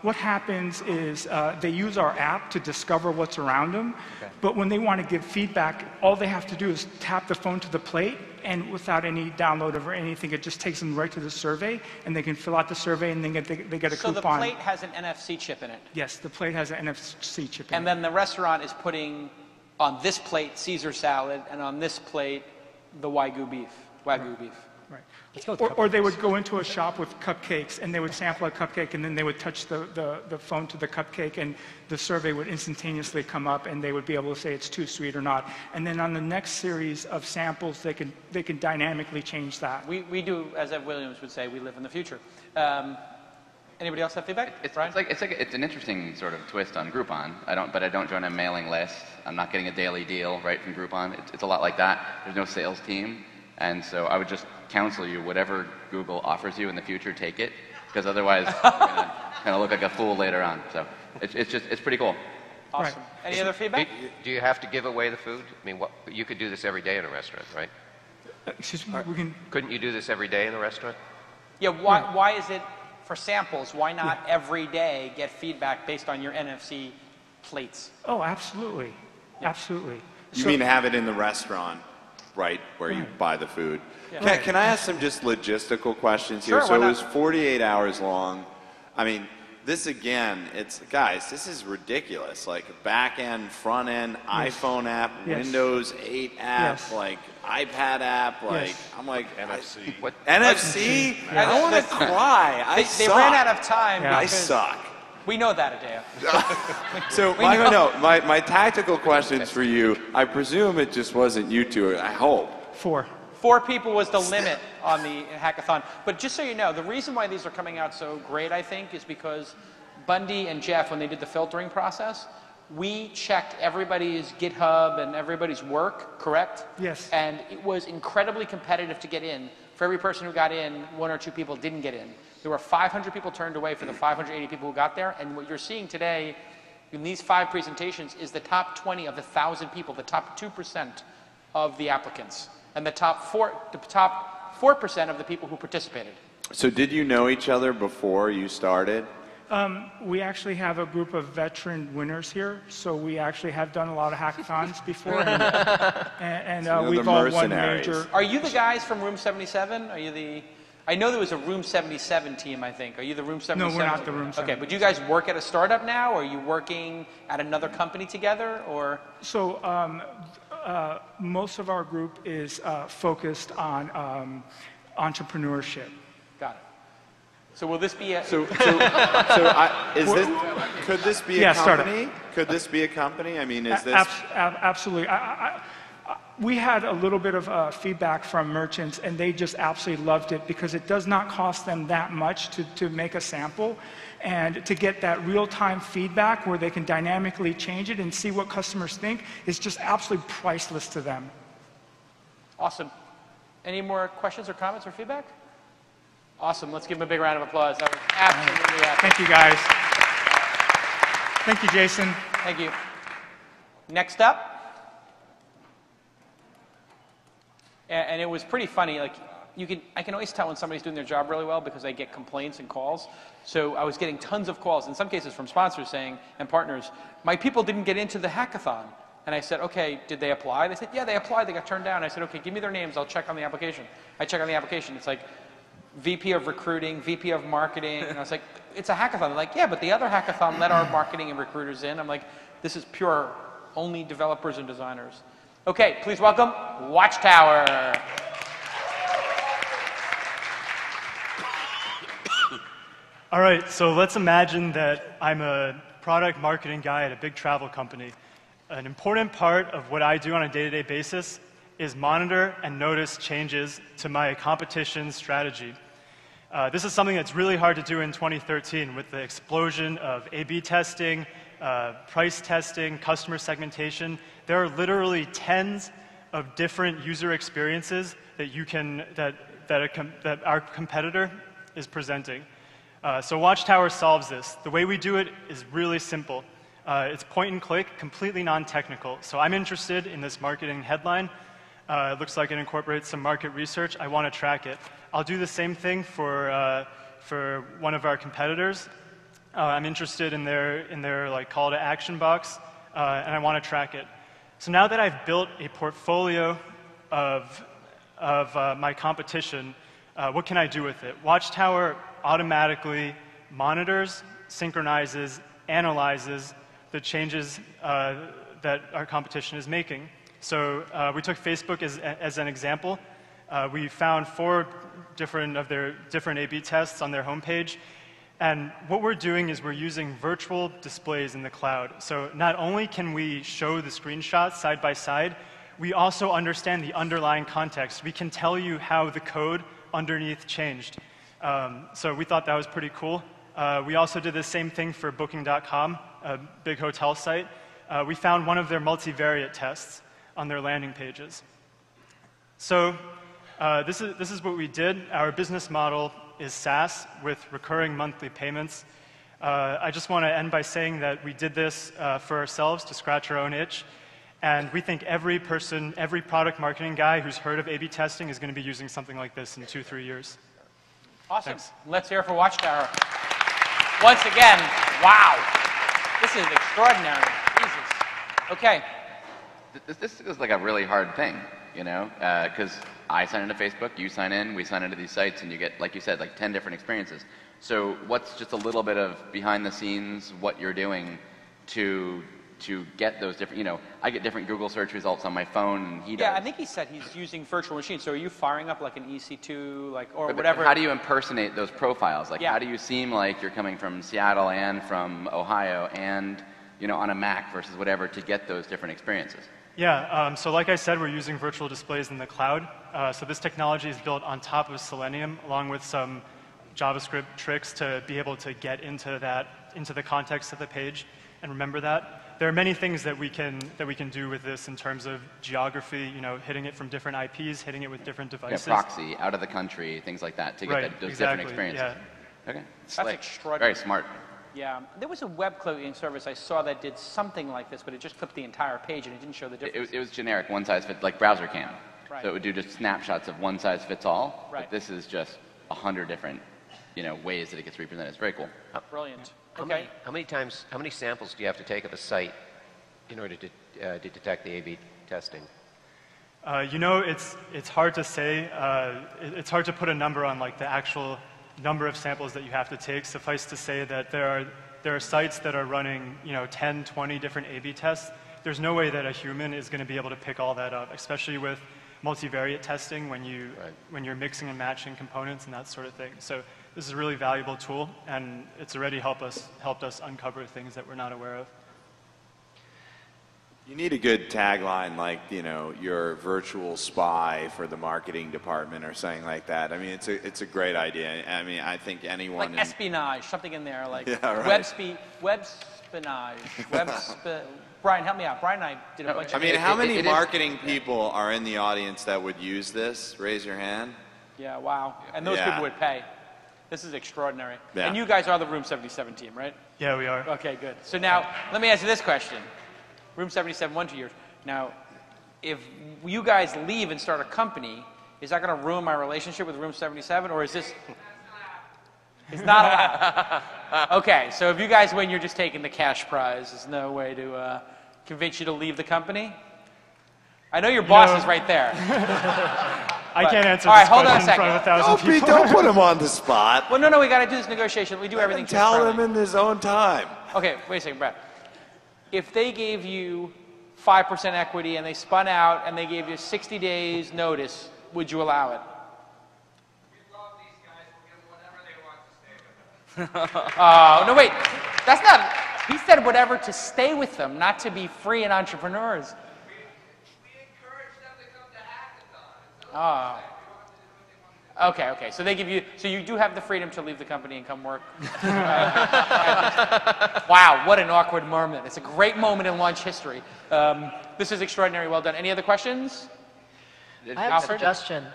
what happens is they use our app to discover what's around them, but when they want to give feedback, all they have to do is tap the phone to the plate, and without any download or anything, it just takes them right to the survey, and they can fill out the survey, and then they get a so coupon. So the plate has an NFC chip in it? Yes, the plate has an NFC chip in it. And then the restaurant is putting on this plate Caesar salad, and on this plate the Wagyu beef. Wagyu beef. Right. Or they would go into a shop with cupcakes, and they would sample a cupcake, and then they would touch the phone to the cupcake, and the survey would instantaneously come up, and they would be able to say it's too sweet or not. And then on the next series of samples, they can dynamically change that. We do, as Ev Williams would say, we live in the future. Anybody else have feedback? It's an interesting sort of twist on Groupon. But I don't join a mailing list. I'm not getting a daily deal right from Groupon. It's a lot like that. There's no sales team. And so I would just counsel you, whatever Google offers you in the future, take it, because otherwise you're going to kind of look like a fool later on. So it's pretty cool. Awesome. Right. Any other feedback? Do you have to give away the food? I mean, you could do this every day in a restaurant, right? Excuse me, Couldn't you do this every day in a restaurant? Yeah, why is it for samples? Why not every day get feedback based on your NFC plates? Oh, absolutely. Yeah. Absolutely. You mean have it in the restaurant? Right where you buy the food. Yeah. Can I ask some just logistical questions here? Sure, so it was 48 hours long. I mean, this again, guys, this is ridiculous. Like back end, front end, iPhone app, Windows 8 app, like iPad app, like I'm like NFC. What? NFC? I want to cry. They ran out of time. I suck. We know that, Adeo. So my tactical questions for you, I presume it just wasn't you two, I hope. Four people was the limit on the hackathon. But just so you know, the reason why these are coming out so great, I think, is because Bundy and Jeff, when they did the filtering process, we checked everybody's GitHub and everybody's work, correct? Yes. And it was incredibly competitive to get in. For every person who got in, 1 or 2 people didn't get in. There were 500 people turned away for the 580 people who got there, and what you're seeing today in these 5 presentations is the top 20 of the 1,000 people, the top 2% of the applicants, and the top 4% of the people who participated. So did you know each other before you started? We actually have a group of veteran winners here, so we actually have done a lot of hackathons before, and we've all won major. Are you the guys from Room 77? Are you the? I know there was a Room 77 team, I think. Are you the Room 77? No, we're not the Room 77. Okay, but do you guys work at a startup now, or are you working at another company together, or? So most of our group is focused on entrepreneurship. Got it. So will this be a... Could this be a company? Could this be a company? I mean, is this... Absolutely. We had a little bit of feedback from merchants, and they just absolutely loved it because it does not cost them that much to make a sample, and to get that real-time feedback where they can dynamically change it and see what customers think is just absolutely priceless to them. Awesome. Any more questions or comments or feedback? Awesome. Let's give them a big round of applause. That was absolutely awesome. Thank you, guys. Thank you, Jason. Thank you. Next up. And it was pretty funny. Like, I can always tell when somebody's doing their job really well because I get complaints and calls. So I was getting tons of calls, in some cases from sponsors saying, and partners, my people didn't get into the hackathon. And I said, okay, did they apply? They said, yeah, they applied. They got turned down. I said, okay, give me their names. I'll check on the application. I check on the application. It's like VP of recruiting, VP of marketing. And I was like, it's a hackathon. They're like, yeah, but the other hackathon let our marketing and recruiters in. I'm like, this is pure, only developers and designers. Okay, please welcome Watchtower. All right, so let's imagine that I'm a product marketing guy at a big travel company. An important part of what I do on a day-to-day basis is monitor and notice changes to my competition strategy. This is something that's really hard to do in 2013 with the explosion of A/B testing, price testing, customer segmentation. There are literally tens of different user experiences that you can that our competitor is presenting. So Watchtower solves this. The way we do it is really simple. It's point and click, completely non-technical. So I'm interested in this marketing headline. It looks like it incorporates some market research. I want to track it. I'll do the same thing for one of our competitors. I'm interested in their like call to action box, and I want to track it. So now that I've built a portfolio of my competition, what can I do with it? Watchtower automatically monitors, synchronizes, analyzes the changes that our competition is making. So we took Facebook as an example. We found 4 different of their different A/B tests on their homepage. And what we're doing is we're using virtual displays in the cloud. So not only can we show the screenshots side by side, we also understand the underlying context. We can tell you how the code underneath changed. So we thought that was pretty cool. We also did the same thing for Booking.com, a big hotel site. We found one of their multivariate tests on their landing pages. So this is what we did. Our business model is SaaS with recurring monthly payments. I just want to end by saying that we did this for ourselves to scratch our own itch. And we think every person, every product marketing guy who's heard of A/B testing is going to be using something like this in 2-3 years. Awesome. Thanks. Let's hear it for Watchtower. Once again, wow. This is extraordinary. Jesus. Okay. This is like a really hard thing, you know, because I sign into Facebook, you sign in, we sign into these sites, and you get, like you said, like 10 different experiences. So what's just a little bit of behind the scenes, what you're doing to get those different, you know, I get different Google search results on my phone, and he does. Yeah, I think he said he's using virtual machines. So are you firing up like an EC2, like, or But whatever? how do you impersonate those profiles? Like, Yeah. how do you seem like you're coming from Seattle and from Ohio and, you know, on a Mac versus whatever to get those different experiences? Yeah, so like I said, we're using virtual displays in the cloud. So this technology is built on top of Selenium, along with some JavaScript tricks to be able to get into the context of the page and remember that. There are many things that we can do with this in terms of geography, you know, hitting it from different IPs, hitting it with different devices. Yeah, proxy, out of the country, things like that, to get those different experiences. Yeah. Okay. That's extraordinary. Very smart. Yeah. There was a web cloning service I saw that did something like this, but it just clipped the entire page and it didn't show the difference. It was generic, one size fits, like browser cam. Right. So it would do just snapshots of one size fits all. Right. But this is just 100 different, you know, ways that it gets represented. It's very cool. Brilliant. How many samples do you have to take of a site in order to detect the A/B testing? You know, it's hard to say. It's hard to put a number on like the actual number of samples that you have to take. Suffice to say that there are sites that are running, you know, 10, 20 different A/B tests. There's no way that a human is going to be able to pick all that up, especially with multivariate testing when you're mixing and matching components and that sort of thing. So this is a really valuable tool, and it's already helped us uncover things that we're not aware of. You need a good tagline like, you know, your virtual spy for the marketing department or something like that. I mean, it's a great idea. I mean, I think anyone... Like espionage, something in there, like yeah, right. web spionage, Brian, help me out. Brian and I did a bunch of... I mean, how many marketing people are in the audience that would use this? Raise your hand. Yeah, wow. And those people would pay. This is extraordinary. Yeah. And you guys are the Room 77 team, right? Yeah, we are. Okay, good. So now, let me ask you this question. Room 77, 1-2 years. Now, if you guys leave and start a company, is that going to ruin my relationship with Room 77, or is this... It's not allowed. Okay, so if you guys win, you're just taking the cash prize. There's no way to convince you to leave the company? I know your boss is right there. I can't answer this question in front of 1,000 people. Don't put him on the spot. Well, no, we got to do this negotiation. We do everything Tell him in his own time. Okay, wait a second, Brad. If they gave you 5% equity and they spun out and they gave you 60 days notice, would you allow it? Oh, no, wait. That's not... He said whatever to stay with them, not to be free and entrepreneurs. We encourage them to come to Hackathon. Oh. Okay, okay. So they give you, so you do have the freedom to leave the company and come work. Wow, what an awkward moment. It's a great moment in launch history. This is extraordinary. Well done. Any other questions? I have a suggestion.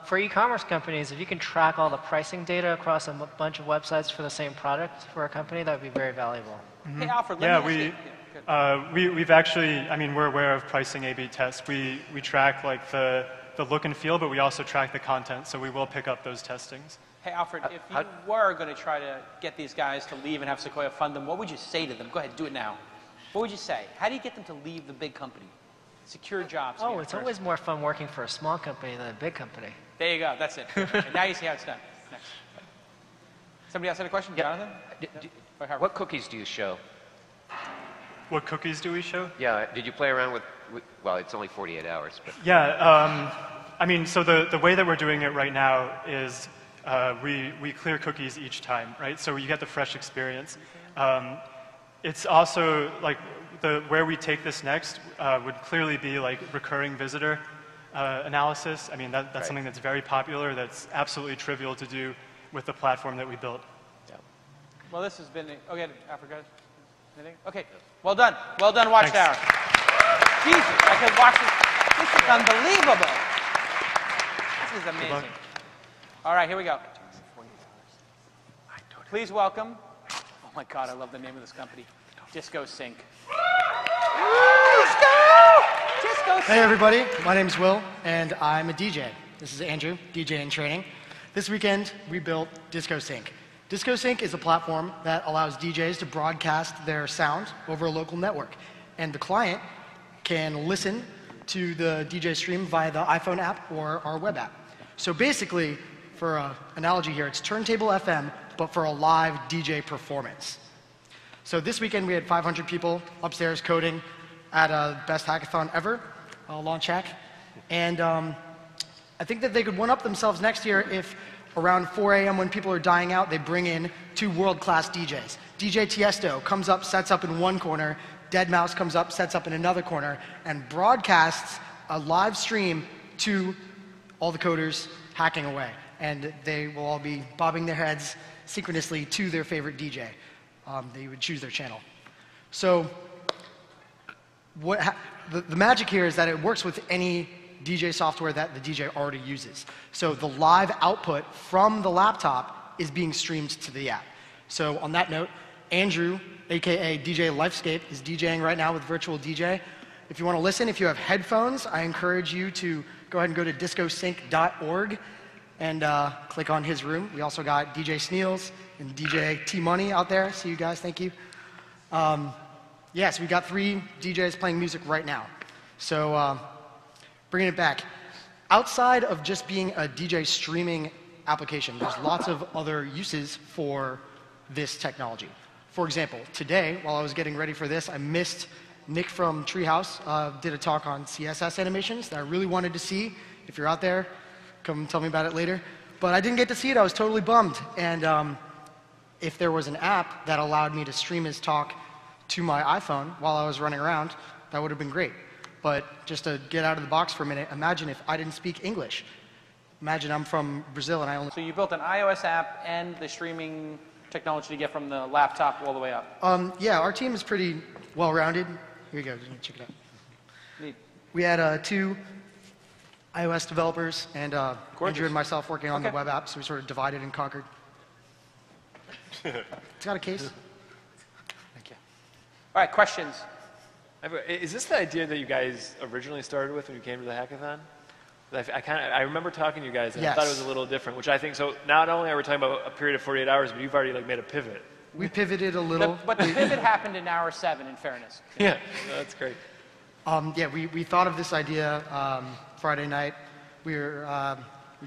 For e-commerce companies, if you can track all the pricing data across a bunch of websites for the same product for a company, that would be very valuable. Hey, Alfred, Yeah, let me we've actually, I mean, we're aware of pricing A/B tests. We track like the look and feel, but we also track the content, so we will pick up those testings. Hey, Alfred, if you were going to try to get these guys to leave and have Sequoia fund them, what would you say to them? Go ahead, do it now. What would you say? How do you get them to leave the big company? Secure jobs. Oh, it's always more fun working for a small company than a big company. There you go. That's it. And now you see how it's done. Next. Somebody else had a question? Jonathan? What cookies do you show? What cookies do we show? Yeah, did you play around with well, it's only 48 hours. But. Yeah, I mean, so the way that we're doing it right now is we clear cookies each time, right? So you get the fresh experience. It's also like where we take this next would clearly be like recurring visitor analysis. I mean, that's something that's very popular, that's absolutely trivial to do with the platform that we built. Yeah. Well, this has been, okay, Africa, anything? Okay, well done, Watchtower. Jesus, I could watch this. This is unbelievable. This is amazing. All right, here we go. Please welcome, oh my God, I love the name of this company, Disco Sync. Disco Sync. Hey everybody, my name's Will, and I'm a DJ. This is Andrew, DJ in training. This weekend, we built Disco Sync. Disco Sync is a platform that allows DJs to broadcast their sound over a local network, and the client can listen to the DJ stream via the iPhone app or our web app. So basically, for an analogy here, it's Turntable FM, but for a live DJ performance. So this weekend, we had 500 people upstairs coding at a best hackathon ever, Launch Hack. And I think that they could one-up themselves next year if around 4 a.m. when people are dying out, they bring in 2 world-class DJs. DJ Tiesto comes up, sets up in one corner, Deadmau5 comes up, sets up in another corner, and broadcasts a live stream to all the coders hacking away. And they will all be bobbing their heads synchronously to their favorite DJ. They would choose their channel. So the magic here is that it works with any DJ software that the DJ already uses. So the live output from the laptop is being streamed to the app. So on that note, Andrew, aka DJ Lifescape, is DJing right now with Virtual DJ. If you want to listen, if you have headphones, I encourage you to go ahead and go to discosync.org and click on his room. We also got DJ Sneals and DJ T-Money out there. See you guys, thank you. Yes, we got 3 DJs playing music right now. So bringing it back. Outside of just being a DJ streaming application, there's lots of other uses for this technology. For example, today, while I was getting ready for this, I missed Nick from Treehouse did a talk on CSS animations that I really wanted to see. If you're out there, come tell me about it later. But I didn't get to see it. I was totally bummed. And if there was an app that allowed me to stream his talk to my iPhone while I was running around, that would have been great. But just to get out of the box for a minute, imagine if I didn't speak English. Imagine I'm from Brazil and I only... So you built an iOS app and the streaming technology to get from the laptop all the way up. Yeah, our team is pretty well-rounded. Here you go, check it out. Neat. We had 2 iOS developers and Andrew and myself working on the web app, so we sort of divided and conquered. It's got a case. Thank you. All right, questions? Is this the idea that you guys originally started with when you came to the hackathon? I remember talking to you guys, and I thought it was a little different, which I think, so not only are we talking about a period of 48 hours, but you've already like made a pivot. We pivoted a little. But the pivot happened in hour 7, in fairness. Yeah, no, that's great. Yeah, we thought of this idea Friday night. We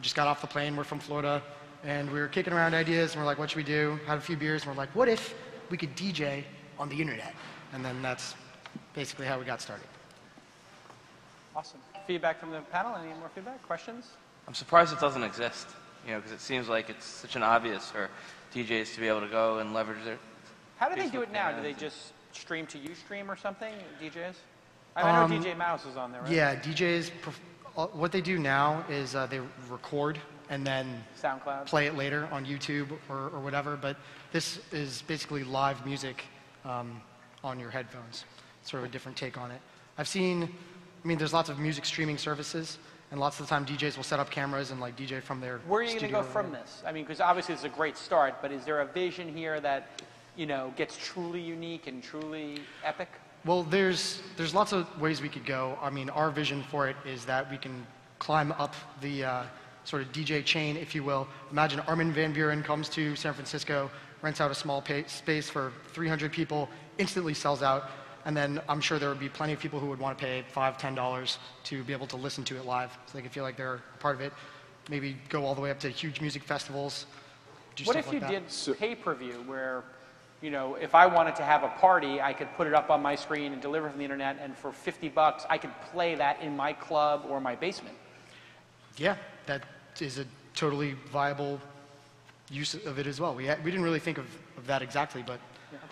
just got off the plane. We're from Florida, and we were kicking around ideas, and we're like, what should we do? Had a few beers, and we're like, what if we could DJ on the internet? And then that's basically how we got started. Awesome. Feedback from the panel? Any more feedback? Questions? I'm surprised it doesn't exist, because it seems like it's such an obvious for DJs to be able to go and leverage their... How do they do it now? Do they just stream to Ustream or something, DJs? I know DJ Mouse is on there, right? Yeah, DJs, what they do now is they record and then SoundCloud. play it later on YouTube or whatever. But this is basically live music on your headphones. Sort of a different take on it. I've seen, I mean, there's lots of music streaming services, and lots of the time DJs will set up cameras and like DJ from their Where are you going to studio go from this? I mean, because obviously it's a great start, but is there a vision here that, you know, gets truly unique and truly epic? Well, there's lots of ways we could go. I mean, our vision for it is that we can climb up the sort of DJ chain, if you will. Imagine Armin van Buuren comes to San Francisco, rents out a small space for 300 people, instantly sells out, and then I'm sure there would be plenty of people who would want to pay $5, $10 to be able to listen to it live, so they can feel like they're a part of it. Maybe go all the way up to huge music festivals. What if you did pay-per-view, where, you know, if I wanted to have a party, I could put it up on my screen and deliver from the internet, and for $50, I could play that in my club or my basement? Yeah, that is a totally viable use of it as well. We didn't really think of that exactly, but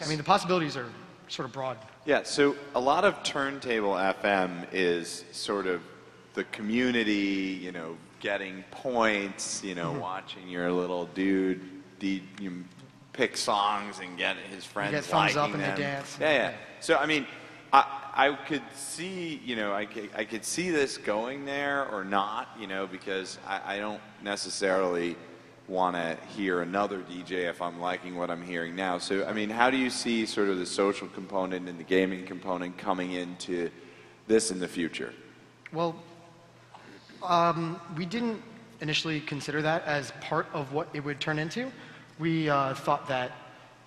I mean, the possibilities are sort of broad. Yeah, so a lot of Turntable FM is sort of the community, you know, getting points, you know, watching your little dude you pick songs and get his friends you get thumbs liking up and them. they dance. Yeah. So, I mean, I could see, you know, I could see this going there or not, you know, because I don't necessarily want to hear another DJ if I'm liking what I'm hearing now. So, I mean, how do you see sort of the social component and the gaming component coming into this in the future? Well, we didn't initially consider that as part of what it would turn into. We thought that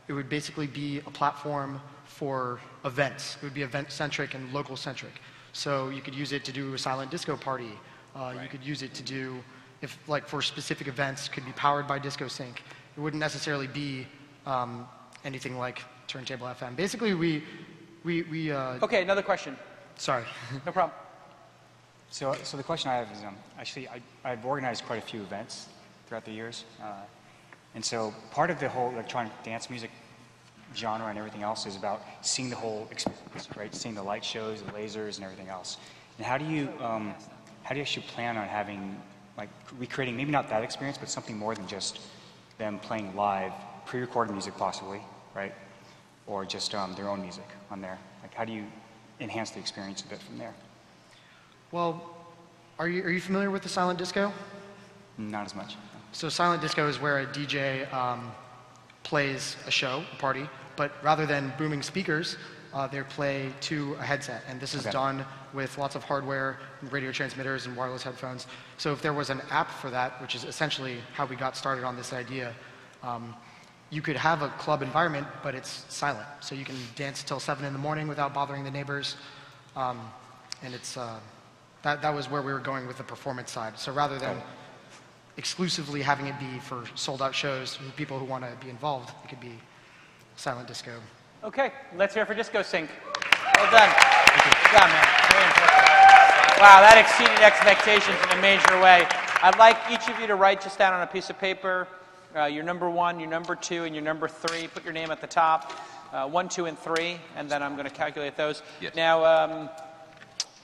it would basically be a platform for events. It would be event-centric and local-centric. So you could use it to do a silent disco party. You could use it to do, if like for specific events, could be powered by Disco Sync. It wouldn't necessarily be anything like Turntable FM. Basically, we Okay, another question. Sorry. No problem. So the question I have is, actually, I've organized quite a few events throughout the years. And so part of the whole electronic dance music genre and everything else is about seeing the whole experience, right? Seeing the light shows, the lasers, and everything else. And how do you actually plan on having, like, recreating maybe not that experience, but something more than just them playing live, pre-recorded music possibly, right? Or just their own music on there. Like, how do you enhance the experience a bit from there? Well, are you familiar with the silent disco? Not as much. So silent disco is where a DJ plays a show, a party, but rather than booming speakers, they play to a headset. And this is done with lots of hardware, radio transmitters, and wireless headphones. So if there was an app for that, which is essentially how we got started on this idea, you could have a club environment, but it's silent. So you can dance till 7 in the morning without bothering the neighbors. And it's, that was where we were going with the performance side. So rather than exclusively having it be for sold-out shows and people who want to be involved, it could be silent disco. Okay, let's hear it for Disco Sync. Well done. Good job, man. Very impressive. Wow, that exceeded expectations in a major way. I'd like each of you to write just down on a piece of paper your number 1, your number 2, and your number 3. Put your name at the top. 1, 2, and 3, and then I'm going to calculate those. Yes. Now,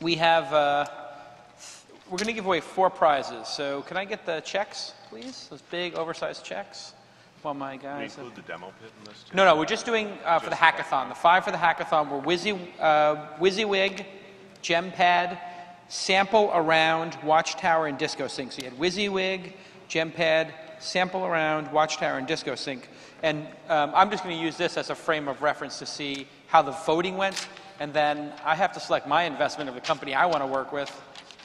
we have, we're going to give away 4 prizes. So can I get the checks, please? Those big, oversized checks. While my guys. We include the demo pit in this too? No, we're just doing for the hackathon. The 5 for the hackathon were WYSIWYG, GemPad, Sample Around, Watchtower, and Disco Sync. So you had WYSIWYG, GemPad, Sample Around, Watchtower, and Disco Sync. And I'm just going to use this as a frame of reference to see how the voting went. And then I have to select my investment of the company I want to work with.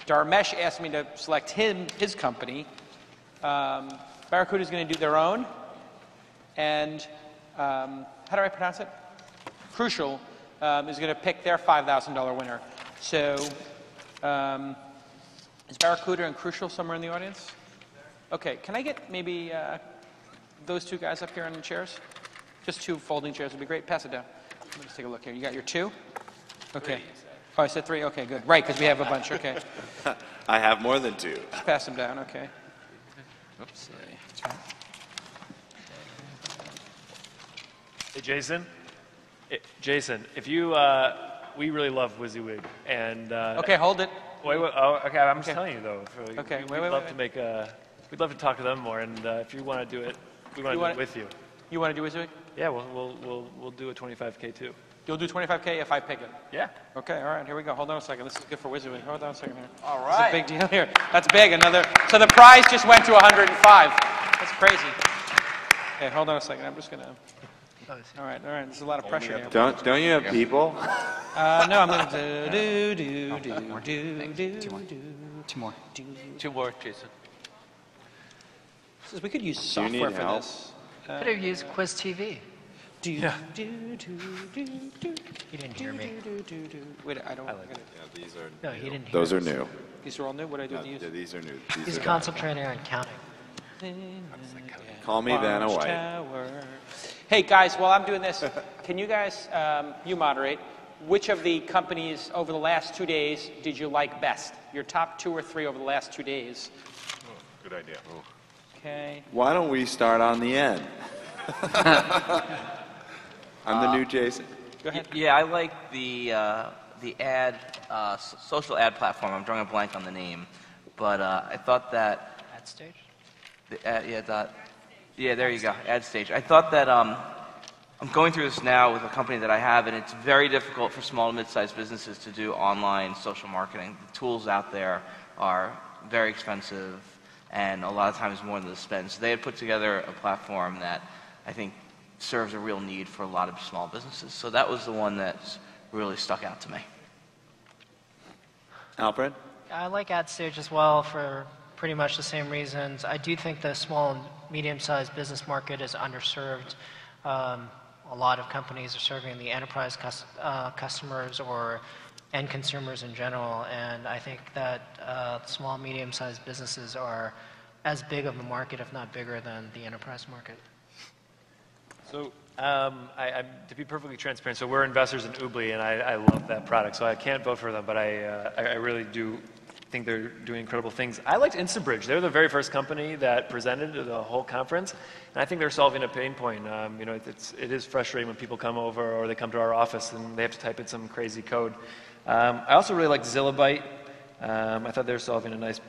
Dharmesh asked me to select his company. Barracuda is going to do their own. And how do I pronounce it? Crucial is going to pick their $5,000 winner. So is Barracuda and Crucial somewhere in the audience? Okay, can I get maybe those 2 guys up here on the chairs? Just 2 folding chairs would be great. Pass it down. Let me just take a look here. You got your 2? Okay. Oh, I said 3? Okay, good. Right, because we have a bunch. Okay. I have more than 2. Just pass them down. Okay. Oops. Hey, Jason. Jason, if you, we really love WYSIWYG, and okay, hold it. Wait. Oh, okay. I'm just telling you though. Okay. We'd love to make a We'd love to talk to them more, and if you want to do it, we want to do it with you. You want to do it, Zoe? Yeah, we'll do a 25K too. You'll do 25K if I pick it? Yeah. Okay, all right, here we go. Hold on a second. This is good for WYSIWYG. Hold on a second here. All This is right. a big deal here. That's big. So the prize just went to 105. That's crazy. Okay, hold on a second. I'm just going to... All right. There's a lot of pressure here. Don't you have people? No, I'm going to do. Two more, Jason. We could use Do you need software for help? this. Better use Quiz TV. Yeah. You didn't hear me. Wait, I don't. These are. No, he didn't hear Those are us. new. These are all new. What do I do with these? Yeah, these are new. He's are concentrating on counting. Call me Vanna White. Tower. Hey guys, while I'm doing this, can you guys, you moderate, which of the companies over the last 2 days did you like best? Your top 2 or 3 over the last 2 days. Good idea. Okay. Why don't we start on the end? I'm the new Jason. Go ahead. Yeah, I like the ad, social ad platform. I'm drawing a blank on the name, but I thought that AdStage. Yeah, there you go, AdStage. I thought that I'm going through this now with a company that I have, and it's very difficult for small and mid-sized businesses to do online social marketing. The tools out there are very expensive, and a lot of times more than the spend. So they had put together a platform that I think serves a real need for a lot of small businesses. So that was the one that's really stuck out to me. Alfred? I like AdStage as well for pretty much the same reasons. I do think the small and medium-sized business market is underserved. A lot of companies are serving the enterprise customers or end consumers in general, and I think that small and medium-sized businesses are as big of a market, if not bigger, than the enterprise market. So, to be perfectly transparent, so we're investors in Oobly, and I love that product. So I can't vote for them, but I really do think they're doing incredible things. I liked InstaBridge. They were the very first company that presented at the whole conference, and I think they're solving a pain point. It is frustrating when people come over or they come to our office and they have to type in some crazy code. I also really liked Zillabyte. I thought they were solving a nice,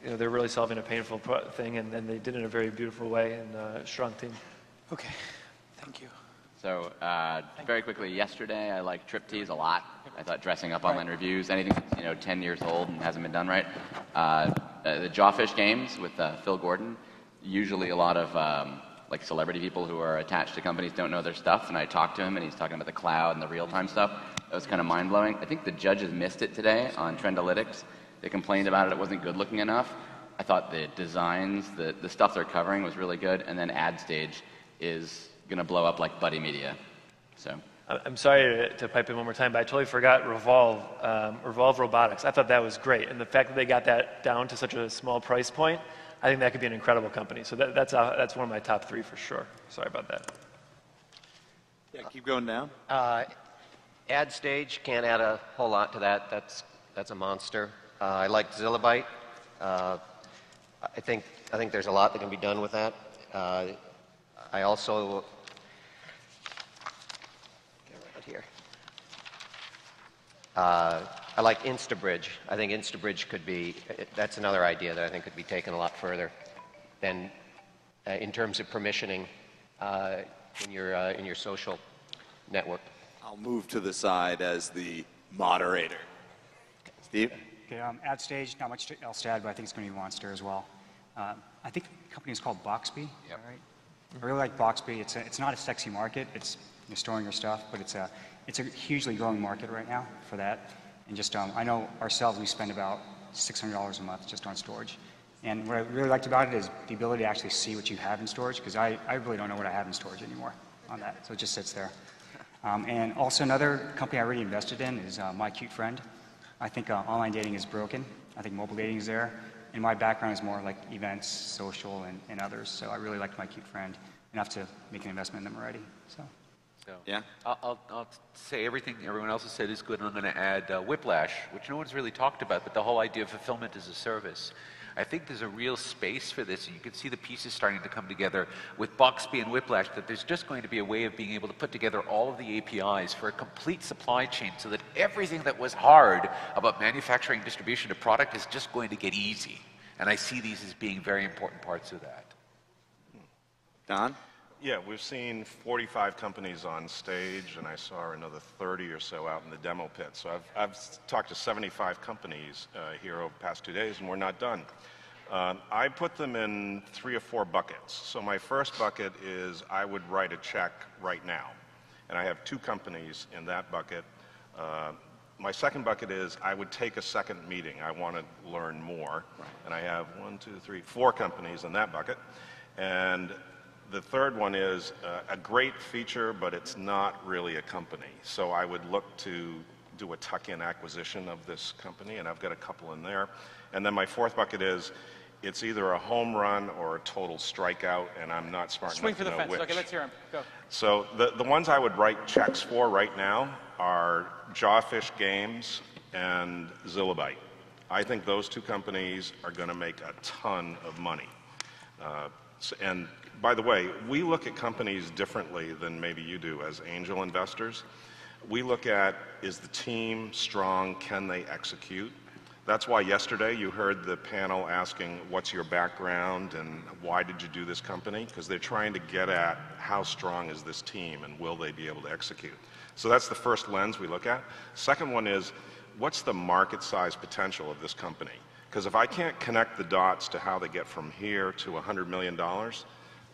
they're really solving a painful thing, and they did it in a very beautiful way, and a strong team. Okay, thank you. So, very quickly, yesterday I liked Triptease a lot. I thought dressing up online reviews, anything that's 10 years old and hasn't been done right. The Jawfish games with Phil Gordon, usually a lot of like celebrity people who are attached to companies don't know their stuff, and I talked to him and he's talking about the cloud and the real-time stuff. That was kind of mind-blowing. I think the judges missed it today on Trendalytics. They complained about it wasn't good-looking enough. I thought the designs, the stuff they're covering was really good, and then AdStage is going to blow up like Buddy Media. So. I'm sorry to pipe in one more time, but I totally forgot Revolve Robotics. I thought that was great, and the fact that they got that down to such a small price point, I think that could be an incredible company. So that's one of my top 3 for sure. Sorry about that. Yeah, keep going down. AdStage, can't add a whole lot to that. That's a monster. I like Zillabyte. I think there's a lot that can be done with that. I also here. I like InstaBridge. I think InstaBridge could be, that's another idea that I think could be taken a lot further than in terms of permissioning in your social network. I'll move to the side as the moderator. Steve? Okay, AdStage, not much else to add, but I think it's going to be a monster as well. I think the company is called Boxby. Yep. Right? I really like Boxby. It's not a sexy market. It's you're storing your stuff, but it's a hugely growing market right now for that. And just I know ourselves we spend about $600 a month just on storage. And what I really liked about it is the ability to actually see what you have in storage, because I really don't know what I have in storage anymore on that. So it just sits there. And also another company I already invested in is My Cute Friend. I think online dating is broken. I think mobile dating is there. And my background is more like events, social, and others. So I really liked My Cute Friend enough to make an investment in them already. So yeah, I'll say everything everyone else has said is good, and I'm going to add Whiplash, which no one's really talked about, but the whole idea of fulfillment as a service. I think there's a real space for this, and you can see the pieces starting to come together with Boxby and Whiplash, that there's just going to be a way of being able to put together all of the APIs for a complete supply chain so that everything that was hard about manufacturing distribution of product is just going to get easy. And I see these as being very important parts of that. Don? Yeah, we've seen 45 companies on stage, and I saw another 30 or so out in the demo pit. So I've talked to 75 companies here over the past 2 days, and we're not done. I put them in 3 or 4 buckets. So my first bucket is I would write a check right now. And I have 2 companies in that bucket. My second bucket is I would take a second meeting. I want to learn more. And I have 4 companies in that bucket. And the third one is a great feature, but it's not really a company. So I would look to do a tuck-in acquisition of this company, and I've got a couple in there. And then my fourth bucket is it's either a home run or a total strikeout, and I'm not smart enough to know which. Swing for the fence. Okay, let's hear him. Go. So the ones I would write checks for right now are Jawfish Games and Zillabyte. I think those 2 companies are going to make a ton of money. And by the way, we look at companies differently than maybe you do as angel investors. We look at, is the team strong? Can they execute? That's why yesterday you heard the panel asking, what's your background and why did you do this company? Because they're trying to get at how strong is this team and will they be able to execute? So that's the first lens we look at. Second one is, what's the market size potential of this company? Because if I can't connect the dots to how they get from here to $100 million,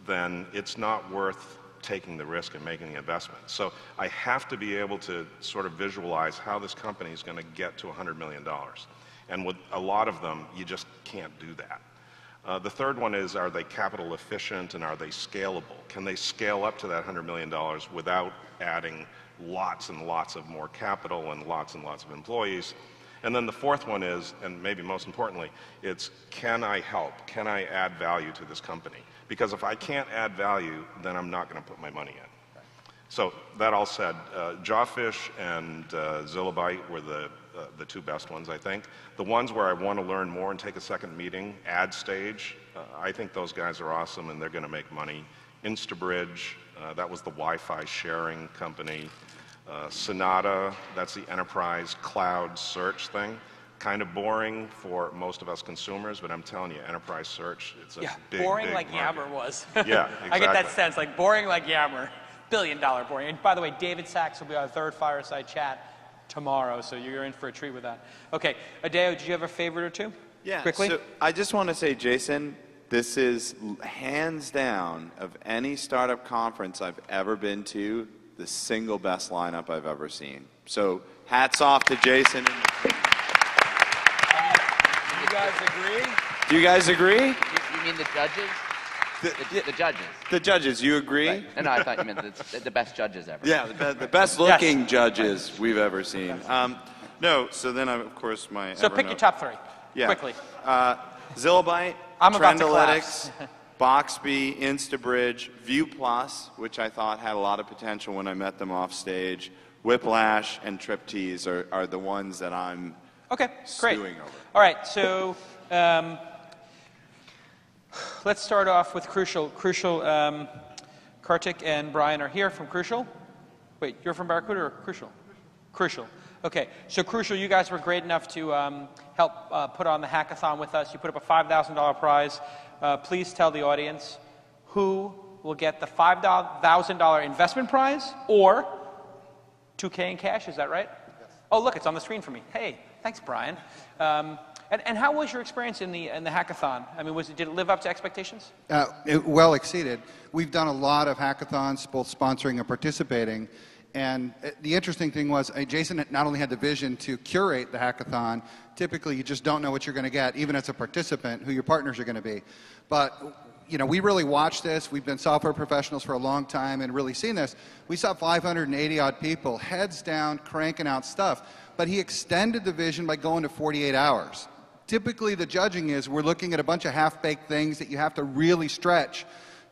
then it's not worth taking the risk and making the investment. So I have to be able to sort of visualize how this company is going to get to $100 million. And with a lot of them, you just can't do that. The third one is, are they capital efficient and are they scalable? Can they scale up to that $100 million without adding lots and lots of more capital and lots of employees? And then the fourth one is, and maybe most importantly, it's can I help? Can I add value to this company? Because if I can't add value, then I'm not going to put my money in. So that all said, Jawfish and Zillabyte were the 2 best ones, I think. The ones where I want to learn more and take a second meeting, AdStage, I think those guys are awesome and they're going to make money. Instabridge, that was the Wi-Fi sharing company. Sonata, that's the enterprise cloud search thing. Kind of boring for most of us consumers, but I'm telling you, enterprise search, it's a big, boring big like market. Yammer was. Yeah, exactly. I get that sense, like boring like Yammer. $1 billion boring. And by the way, David Sachs will be our 3rd fireside chat tomorrow, so you're in for a treat with that. Okay, Adeo, did you have a favorite or 2? Yeah, quickly. So I just want to say, Jason, this is hands down of any startup conference I've ever been to, the single best lineup I've ever seen. So hats off to Jason. You guys agree? Do you guys agree? You mean the judges? The judges. The judges, you agree? Right. No, I thought you meant the best judges ever. Yeah, the best looking judges we've ever seen. No, so then of course my So pick your top 3, quickly. Zillabyte, I'm about to Trendalytics, Boxby, Instabridge, View Plus, which I thought had a lot of potential when I met them off stage, Whiplash, and Triptease are the ones that I'm stewing over. All right, so let's start off with Crucial. Kartik and Brian are here from Crucial. Wait, you're from Barracuda or Crucial? Crucial. Okay, so Crucial, you guys were great enough to help put on the hackathon with us. You put up a $5,000 prize. Please tell the audience who will get the $5,000 investment prize or $2K in cash, is that right? Yes. Oh, look, it's on the screen for me. Hey, thanks, Brian. And how was your experience in the hackathon? I mean, did it live up to expectations? It well exceeded. We've done a lot of hackathons, both sponsoring and participating. And the interesting thing was, Jason not only had the vision to curate the hackathon, typically you just don't know what you're going to get, even as a participant, who your partners are going to be. But you know, we really watched this. We've been software professionals for a long time and really seen this. We saw 580 odd people, heads down, cranking out stuff. But he extended the vision by going to 48 hours. Typically the judging is we're looking at a bunch of half-baked things that you have to really stretch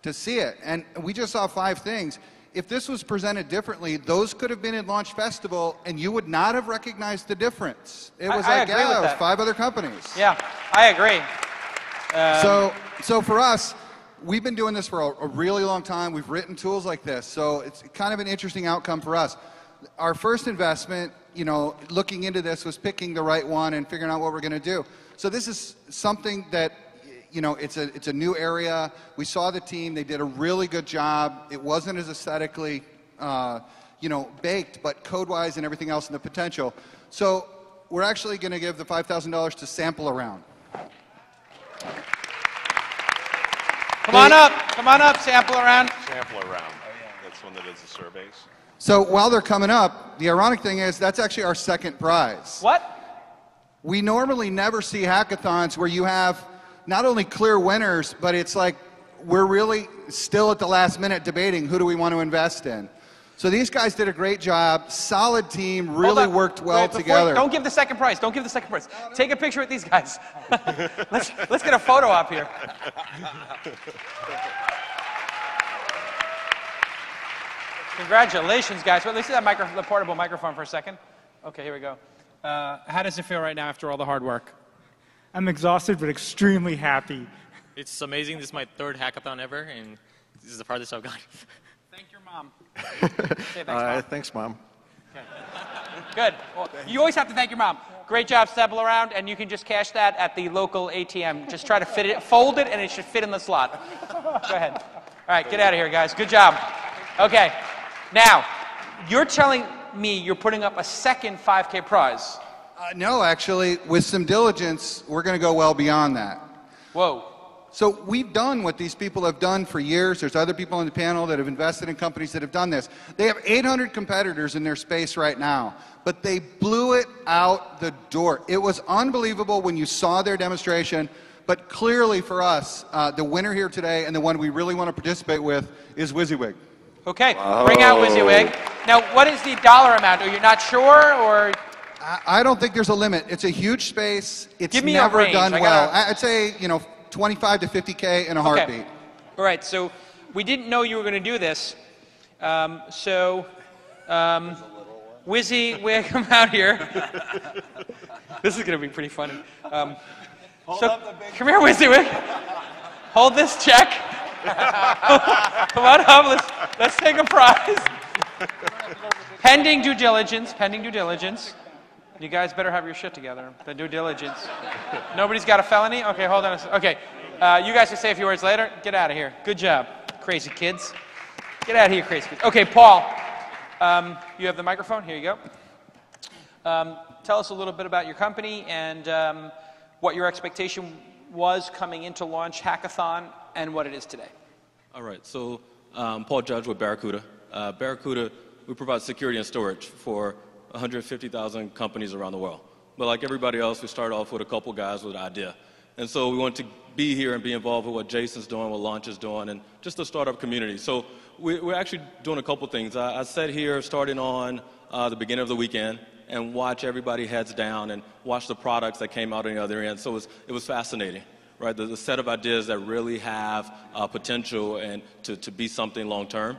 to see it. And we just saw 5 things. If this was presented differently, those could have been at Launch Festival, and you would not have recognized the difference. It was like, yeah, it was 5 other companies. Yeah, I agree. So for us, we've been doing this for a really long time. We've written tools like this, so it's kind of an interesting outcome for us. Our first investment you know, looking into this was picking the right one and figuring out what we're going to do. So this is something that, you know, it's a new area. We saw the team. They did a really good job. It wasn't as aesthetically, you know, baked, but code-wise and everything else and the potential. So we're actually going to give the $5,000 to Sample Around. Come on up, Sample Around. Sample Around. That's one that does the surveys. So while they're coming up, the ironic thing is that's actually our second prize. What? We normally never see hackathons where you have not only clear winners, but it's like we're really still at the last minute debating who do we want to invest in. So these guys did a great job, solid team, really worked well together. Don't give the second prize. Don't give the second prize. Take a picture with these guys. let's get a photo up here. Congratulations, guys. Well, let's see the portable microphone for a second. Okay, here we go. How does it feel right now after all the hard work? I'm exhausted, but extremely happy. It's amazing. This is my third hackathon ever, and this is the farthest I've gone. Thank your mom. Say thanks, Mom. Thanks, Mom. Okay. Good. Well, you always have to thank your mom. Great job, Sample Around, and you can just cash that at the local ATM. Just try to fit it, fold it, and it should fit in the slot. Go ahead. All right, get out of here, guys. Good job. Okay. Now, you're telling me you're putting up a second 5K prize. No, actually, with some diligence, we're going to go well beyond that. Whoa. So we've done what these people have done for years. There's other people on the panel that have invested in companies that have done this. They have 800 competitors in their space right now, but they blew it out the door. It was unbelievable when you saw their demonstration, but clearly for us, the winner here today and the one we really want to participate with is WYSIWYG. Okay, bring out WYSIWYG. Now, what is the dollar amount? Are you not sure, or? I don't think there's a limit. It's a huge space. It's Give me never a range. done well. I'd say, you know, 25 to 50K in a heartbeat. Okay. All right, so we didn't know you were going to do this. WYSIWYG, come out here. This is going to be pretty funny. Come here, WYSIWYG. Hold this check. Come on up. Let's take a prize. Pending due diligence. Pending due diligence. You guys better have your shit together. The due diligence. Nobody's got a felony? Okay, hold on a second. Okay, you guys can say a few words later. Get out of here. Good job, crazy kids. Get out of here, crazy kids. Okay, Paul, you have the microphone. Here you go. Tell us a little bit about your company and what your expectation was coming into launch Hackathon and what it is today. All right, so Paul Judge with Barracuda. Barracuda, we provide security and storage for 150,000 companies around the world. But like everybody else, we started off with a couple guys with an idea. And so we wanted to be here and be involved with what Jason's doing, what Launch is doing, and just the startup community. So we're actually doing a couple things. I sat here starting on the beginning of the weekend and watch everybody heads down and watch the products that came out on the other end. So it was fascinating, right? The set of ideas that really have potential and to be something long term.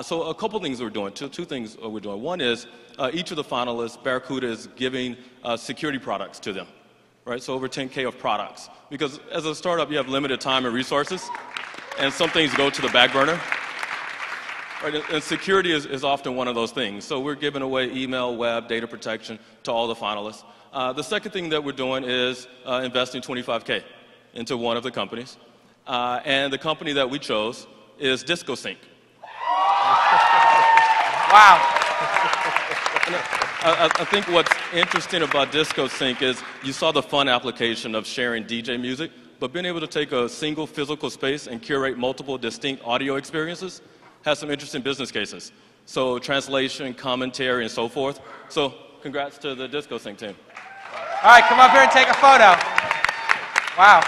So a couple things we're doing, two things we're doing. One is each of the finalists, Barracuda is giving security products to them, right? So over 10K of products. Because as a startup, you have limited time and resources, and some things go to the back burner. Right? And security is often one of those things. So we're giving away email, web, data protection to all the finalists. The second thing that we're doing is investing 25K into one of the companies. And the company that we chose is DiscoSync. Wow. I think what's interesting about DiscoSync is you saw the fun application of sharing DJ music, but being able to take a single physical space and curate multiple distinct audio experiences has some interesting business cases. So translation, commentary, and so forth. So congrats to the DiscoSync team. All right, come up here and take a photo. Wow.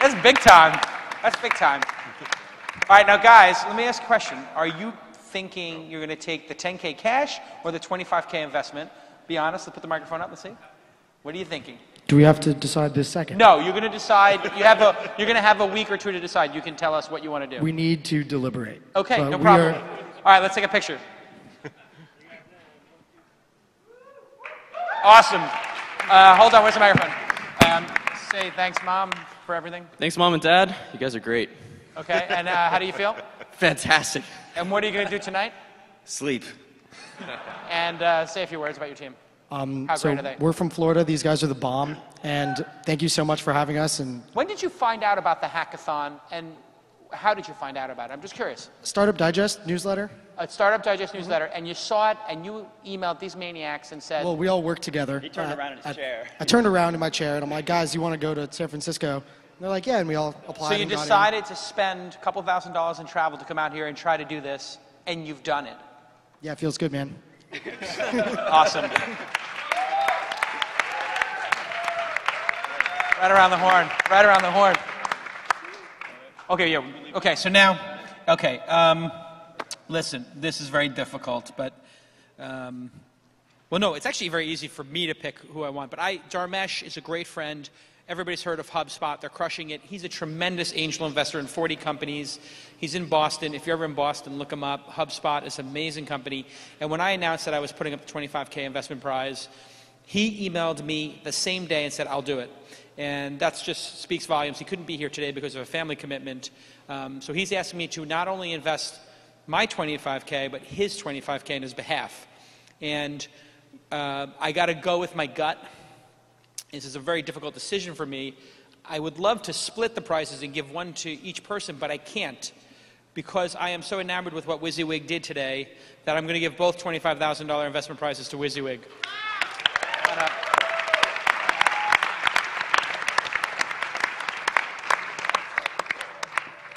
That's big time. That's big time. All right, now guys, let me ask a question. Are you thinking you're going to take the 10K cash or the 25K investment? Be honest. Let's put the microphone up. Let's see. What are you thinking? Do we have to decide this second? No, you're going to decide. You're going to have a week or two to decide. You can tell us what you want to do. We need to deliberate. Okay, But no we problem. are- All right, let's take a picture. Awesome. Hold on. Where's the microphone? Say thanks, Mom, for everything. Thanks, Mom and Dad. You guys are great. Okay, and how do you feel? Fantastic. And what are you going to do tonight? Sleep. And say a few words about your team. How So great are they? we're from Florida. These guys are the bomb. And thank you so much for having us. And When did you find out about the hackathon, and how did you find out about it? I'm just curious. Startup Digest newsletter. A Startup Digest newsletter, and you saw it, and you emailed these maniacs and said... Well, we all work together. He turned around in his chair. I turned around in my chair, and I'm like, guys, you want to go to San Francisco? And they're like, yeah, and we all applied. So you and got in. decided to spend a couple $1,000s in travel to come out here and try to do this, and you've done it. Yeah, it feels good, man. Awesome. Right around the horn. Right around the horn. Okay, yeah. Okay, so now, okay. Listen, this is very difficult, but, well, no, it's actually very easy for me to pick who I want. But Dharmesh is a great friend. Everybody's heard of HubSpot. They're crushing it. He's a tremendous angel investor in 40 companies. He's in Boston. If you're ever in Boston, look him up. HubSpot is an amazing company. And when I announced that I was putting up the $25K investment prize, he emailed me the same day and said, I'll do it. And that just speaks volumes. He couldn't be here today because of a family commitment. So he's asking me to not only invest my $25K, but his $25K on his behalf. And I got to go with my gut. This is a very difficult decision for me. I would love to split the prizes and give one to each person, but I can't because I am so enamored with what WYSIWYG did today that I'm going to give both $25,000 investment prizes to WYSIWYG.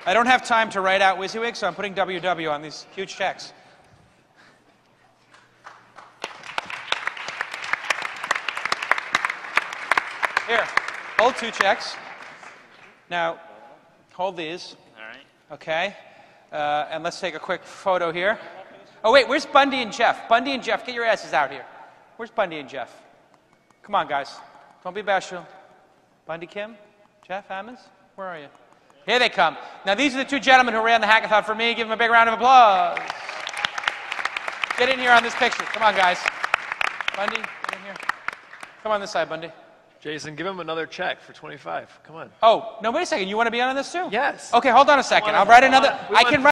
I don't have time to write out WYSIWYG, so I'm putting WW on these huge checks. Here, hold 2 checks. Now, hold these. All right. Okay. And let's take a quick photo here. Oh, wait, where's Bundy and Jeff? Bundy and Jeff, get your asses out here. Where's Bundy and Jeff? Come on, guys. Don't be bashful. Bundy Kim? Jeff Hammonds? Where are you? Here they come. Now, these are the 2 gentlemen who ran the hackathon for me. Give them a big round of applause. Get in here on this picture. Come on, guys. Bundy, get in here. Come on this side, Bundy. Jason, give him another check for 25. Come on. Oh, no, wait a second. You want to be on this too? Yes. Okay, hold on a second. I'll write another. I can write.